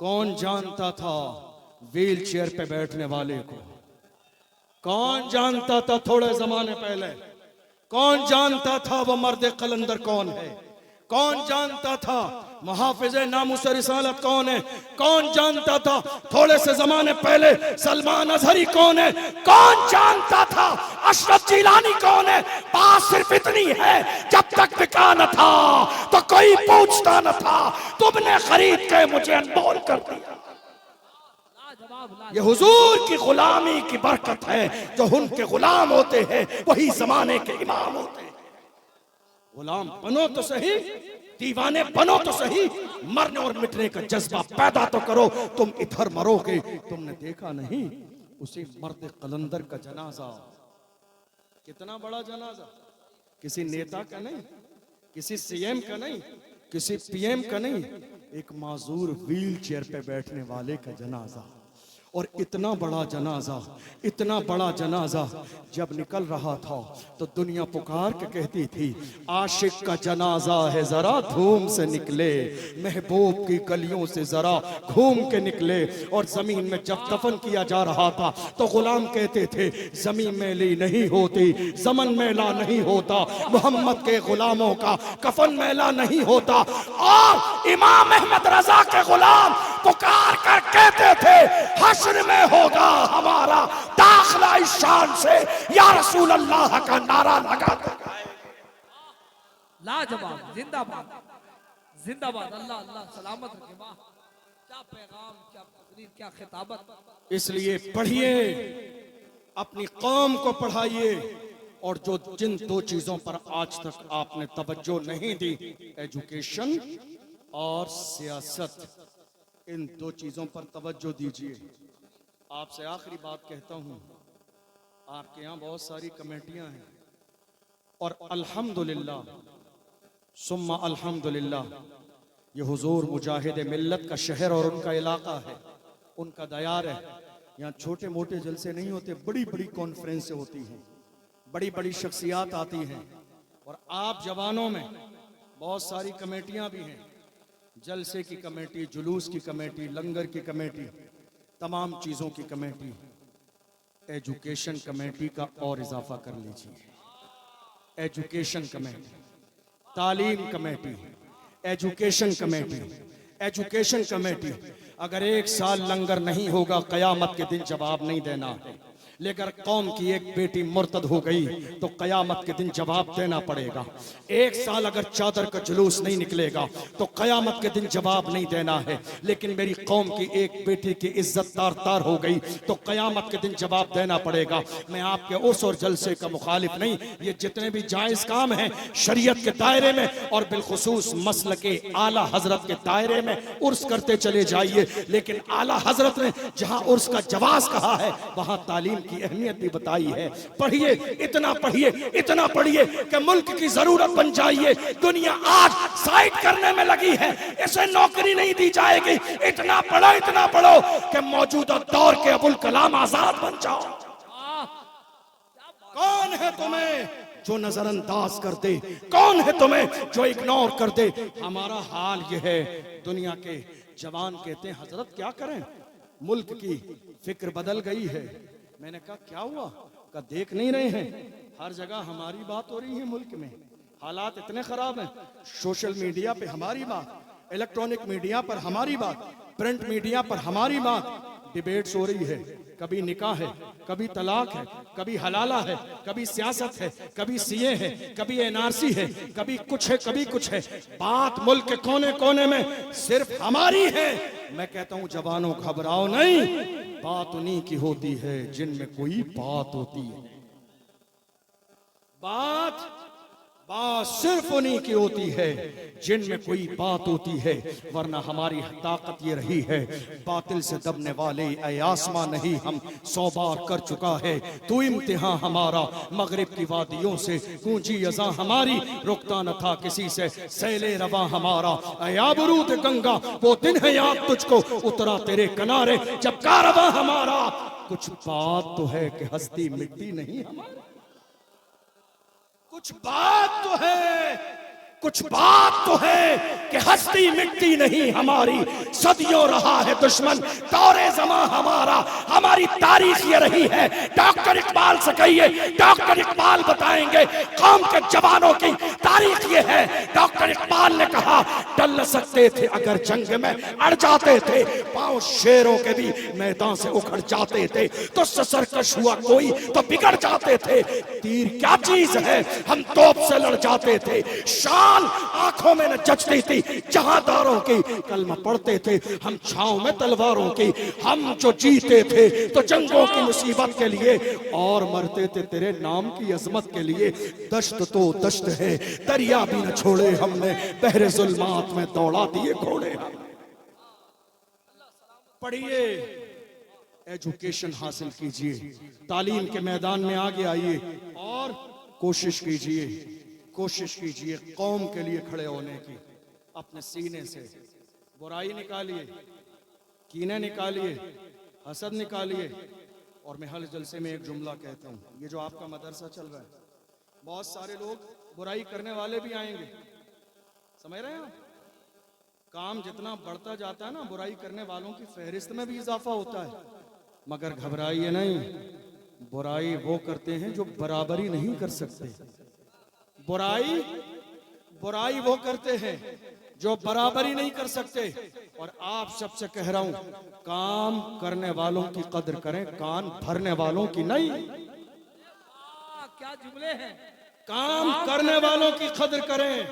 कौन जानता था व्हील चेयर पे बैठने वाले को? कौन जानता था थोड़े जमाने पहले? कौन जानता था वो मर्द कलंदर कौन है? कौन जानता था मुहाफिज नामुस रिसालत कौन है? कौन जानता था थोड़े से जमाने पहले सलमान अजहरी कौन है? कौन जानता था अशरफ जिलानी कौन है? बात सिर्फ इतनी है, जब तक बिका न था तो कोई पूछता न था, तुमने खरीद के मुझे अनमोल कर दिया। ये हुजूर की गुलामी की बरकत है, जो उनके गुलाम होते हैं वही जमाने के इमाम होते हैं। गुलाम बनो तो सही, दीवाने बनो तो सही, मरने और मिटने का जज्बा पैदा तो करो। तुम इधर मरोगे। तुमने देखा नहीं उसी मर्द कलंदर का जनाजा, कितना बड़ा जनाजा, किसी नेता का नहीं, किसी सीएम का नहीं, किसी पीएम का नहीं, एक माजूर व्हील चेयर पे बैठने वाले का जनाजा। और इतना बड़ा जनाजा, इतना बड़ा जनाजा जब निकल रहा था तो दुनिया पुकार के कहती थी, आशिक का जनाजा है जरा धूम से निकले, महबूब की गलियों से जरा घूम के निकले। और जमीन में जब दफन किया जा रहा था तो गुलाम कहते थे, जमीन मैली नहीं होती, जमन मैला नहीं होता, मोहम्मद के गुलामों का कफन मैला नहीं होता। और इमाम अहमद रजा के गुलाम पुकार कर कहते थे, हश्र में होगा हमारा दाखिला इस शान से, या रसूल अल्लाह का नारा लगाते गए। लाजवाब, जिंदाबाद, जिंदाबाद, अल्लाह अल्लाह सलामत रखे। वाह, क्या पैगाम, क्या तकरीर, क्या खिताबत। इसलिए पढ़िए, अपनी कौम को पढ़ाइए। और जो जिन दो चीजों पर आज तक आपने तवज्जो नहीं दी, एजुकेशन और सियासत, इन दो चीजों पर तवज्जो दीजिए। आपसे आखिरी बात कहता हूं, आपके यहाँ बहुत सारी कमेटियां हैं और अल्हम्दुलिल्लाह सुम्मा अल्हम्दुलिल्लाह ये हुजूर मुजाहिद मिल्लत का शहर और उनका इलाका है, उनका दयार है। यहाँ छोटे मोटे जलसे नहीं होते, बड़ी बड़ी कॉन्फ्रेंसें होती हैं, बड़ी बड़ी शख्सियात आती हैं। और आप जवानों में बहुत सारी कमेटियां भी हैं, जलसे की कमेटी, जुलूस की कमेटी, लंगर की कमेटी, तमाम चीज़ों की कमेटी। एजुकेशन कमेटी का और इजाफा कर लीजिए। एजुकेशन कमेटी, तालीम committee, education committee, education committee. अगर एक साल लंगर नहीं होगा, कयामत के दिन जवाब नहीं देना है। लेकिन कौम की एक बेटी मुर्तद हो गई तो कयामत के दिन जवाब देना पड़ेगा। एक साल अगर चादर का जुलूस नहीं निकलेगा तो कयामत के दिन जवाब नहीं देना है। लेकिन मेरी कौम की एक बेटी की इज्जत तार तार हो गई तो कयामत के दिन जवाब देना पड़ेगा। मैं आपके उर्स और जलसे का मुखालिफ नहीं, ये जितने भी जायज़ काम हैं शरीयत के दायरे में और बिलखुसूस मसल के आला हजरत के दायरे में उर्स करते चले जाइए। लेकिन आला हजरत ने जहां उर्स का जवाज कहा है वहां तालीम की अहमियत भी बताई है। पढ़िए, इतना पढ़िए, इतना पढ़िए कि मुल्क की जरूरत बन जाइए। दुनिया आज साइड करने में लगी है, इसे नौकरी नहीं दी जाएगी। इतना पढ़ो कि मौजूदा दौर के अबुल कलाम आजाद बन जाओ। कौन है तुम्हें जो नजरअंदाज कर दे? कौन है तुम्हें जो इग्नोर कर दे? हमारा हाल यह है, दुनिया के जवान कहते हैं हजरत क्या करें, मुल्क की फिक्र बदल गई है। मैंने कहा क्या हुआ? का देख नहीं रहे हैं, हर जगह हमारी बात हो रही है। मुल्क में हालात इतने खराब हैं, सोशल मीडिया पे हमारी बात, इलेक्ट्रॉनिक मीडिया पर हमारी बात, प्रिंट मीडिया पर हमारी बात, डिबेट्स हो रही है। कभी निकाह है, कभी तलाक है, कभी हलाला है, कभी सियासत है, कभी सीए है, कभी एनआरसी है, कभी कुछ है, कभी कुछ है। बात मुल्क के कोने कोने में सिर्फ हमारी है। मैं कहता हूं जवानों घबराओ नहीं, बात उन्हीं की होती है जिनमें कोई बात होती है। बात सिर्फ उन्हीं की होती है जिनमें कोई बात होती है, वरना हमारी ताकत ये रही है बातिल से दबने वाले ऐ आसमां नहीं हम 100 बार कर चुका है तू इम्तिहान हमारा, मगरिब की वादियों से गूंजी अज़ां हमारी, रुकता न था किसी से सैले रवा हमारा, ऐ आबरूद गंगा वो दिन है याद तुझको उतरा तेरे किनारे जब कारवां हमारा। कुछ बात तो है कि हस्ती मिट्टी नहीं हमारी, कुछ बात तो है, कुछ बात तो है कि हस्ती मिट्टी नहीं हमारी, सदियों रहा है दुश्मन दौरे ज़मां हमारा, हमारी तारीख ये रही है। डॉक्टर इकबाल से कहिए, डॉक्टर इकबाल बताएंगे कौम के जवानों की तारीख ये है। डॉक्टर इकबाल ने कहा टल सकते थे अगर जंग में अड़ जाते थे, पांव शेरों के भी मैदान से उखड़ जाते थे, तो सरकश हुआ कोई तो बिगड़ जाते थे। तीर क्या चीज है हम तोप से लड़ जाते थे, शान आंखों में न जचती थी जहांदारों की, कलमा पढ़ते थे हम छांव में तलवारों की, हम जो जीते थे तो जंगों की मुसीबत के लिए और मरते थे तेरे नाम की अजमत के लिए। दश्त तो दश्त है दरिया भी न छोड़े हमने, बहरे जुल्मात में दौड़ा दिए घोड़े। पढ़िए, एजुकेशन हासिल कीजिए, तालीम के मैदान में आगे आइए और कोशिश कीजिए, कोशिश कीजिए कौम के लिए खड़े होने की। अपने सीने से बुराई निकालिए, कीने निकालिए, हसद निकालिए। और मैं हर जलसे में एक जुमला कहता हूँ, ये जो आपका मदरसा चल रहा है, बहुत सारे लोग बुराई करने वाले भी आएंगे, समझ रहे हैं आप? काम जितना बढ़ता जाता है ना, बुराई करने वालों की फहरिस्त में भी इजाफा होता है। मगर घबराइए नहीं, बुराई वो करते हैं जो बराबरी नहीं कर सकते। बुराई वो करते हैं जो बराबरी नहीं कर सकते। और आप सबसे कह रहा हूं, काम करने वालों की कदर करें, कान भरने वालों की नहीं। क्या जुमले हैं। काम करने वालों की कदर करें,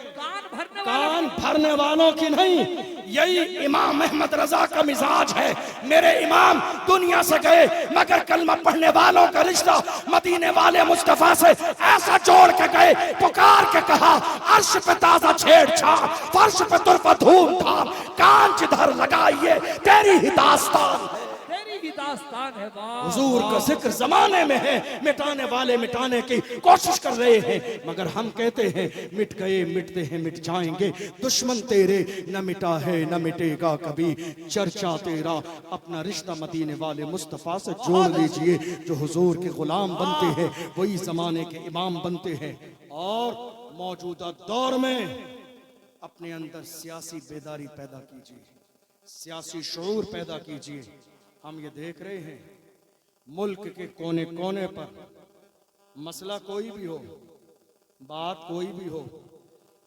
कान भरने वालों की नहीं। यही इमाम अहमद रजा का मिजाज है। मेरे इमाम दुनिया से गए मगर कलमा पढ़ने वालों का रिश्ता मदीने वाले मुस्तफा से ऐसा जोड़ के गए, पुकार के कहा अर्श पे ताजा छेड़छाड़, फर्श पे तुरफा धूमधाम, कान जिधर लगाइए तेरी ही दास्तान है। हुजूर का जिक्र जमाने में है, मिटाने वाले मिटाने की कोशिश कर रहे हैं, मगर हम कहते हैं मिट गए मिटते हैं मिट जाएंगे, दुश्मन तेरे न मिटा है न मिटेगा कभी, चर्चा तेरा अपना रिश्ता मदीने वाले मुस्तफा से जोड़ लीजिए। जो हुजूर के गुलाम बनते हैं वही जमाने के इमाम बनते हैं। और मौजूदा दौर में अपने अंदर सियासी बेदारी पैदा कीजिए, सियासी शऊर पैदा कीजिए। हम ये देख रहे हैं मुल्क के कोने कोने पर मसला कोई भी हो, बात कोई भी हो,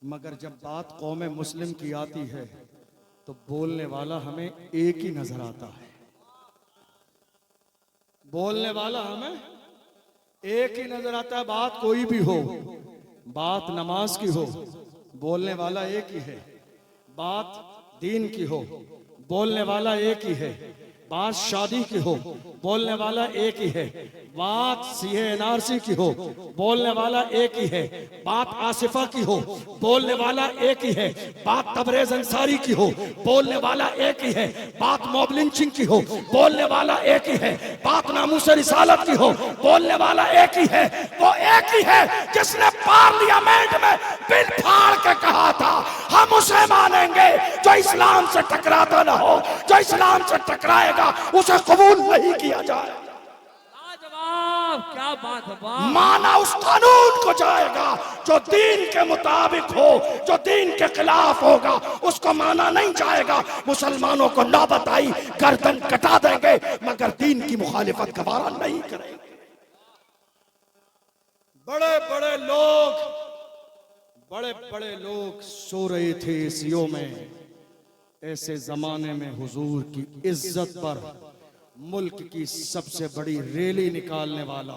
मगर जब बात कौम मुस्लिम की आती है तो बोलने वाला हमें एक ही नजर आता है। बोलने वाला हमें एक ही नजर आता है। बात कोई भी हो, बात नमाज की हो, बोलने वाला एक ही है। बात दीन की हो, बोलने वाला एक ही है। बात शादी की हो, बोलने वाला एक ही है। बात सीए एनआरसी की हो, बोलने वाला एक ही है। बात आसिफा की हो, बोलने वाला एक ही है। बात तबरेज अंसारी की हो, बोलने वाला एक ही है। बात मॉब लिंचिंग की हो, बोलने वाला एक ही है। बात नामूस रिसालत की हो, बोलने वाला एक ही है। वो एक ही है जिसने पार्लियामेंट में बिल फाड़ के कहा था हम उसे मानेंगे जो इस्लाम से टकराता ना हो, जो इस्लाम से टकराएगा उसे कबूल नहीं किया जाए। क्या बात है। माना उस कानून को जाएगा जो दीन के मुताबिक हो, जो दीन के खिलाफ होगा उसको माना नहीं जाएगा। मुसलमानों को नौबत आई गर्दन कटा देंगे मगर दीन की मुखालिफत गवारा नहीं करेंगे। बड़े बड़े लोग सो रहे थे एसियों में। ऐसे जमाने में हुजूर की इज्जत पर मुल्क की सबसे बड़ी रैली निकालने वाला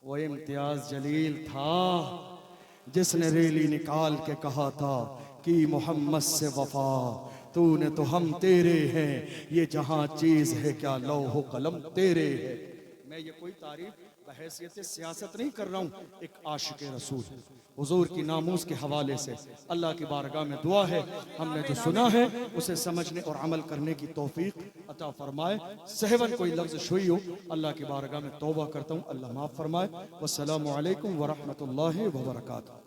वो इम्तियाज जलील था, जिसने रैली निकाल के कहा था कि मोहम्मद से वफा तूने तो हम तेरे हैं, ये जहां चीज है क्या लौह कलम तेरे है। मैं ये कोई तारीफ बहैसियत सियासत नहीं कर रहा हूँ, एक आशिक रसूल हुजूर की नामूस के हवाले से अल्लाह की बारगाह में दुआ है, हमने जो सुना है उसे समझने और अमल करने की तौफीक अता फरमाए। सहवन कोई लफ्ज़ शुई हो, अल्लाह की बारगाह में तौबा करता हूँ, अल्लाह माफ़ फरमाए। वस्सलामु अलैकुम व रहमतुल्लाहि व बरकातुहू।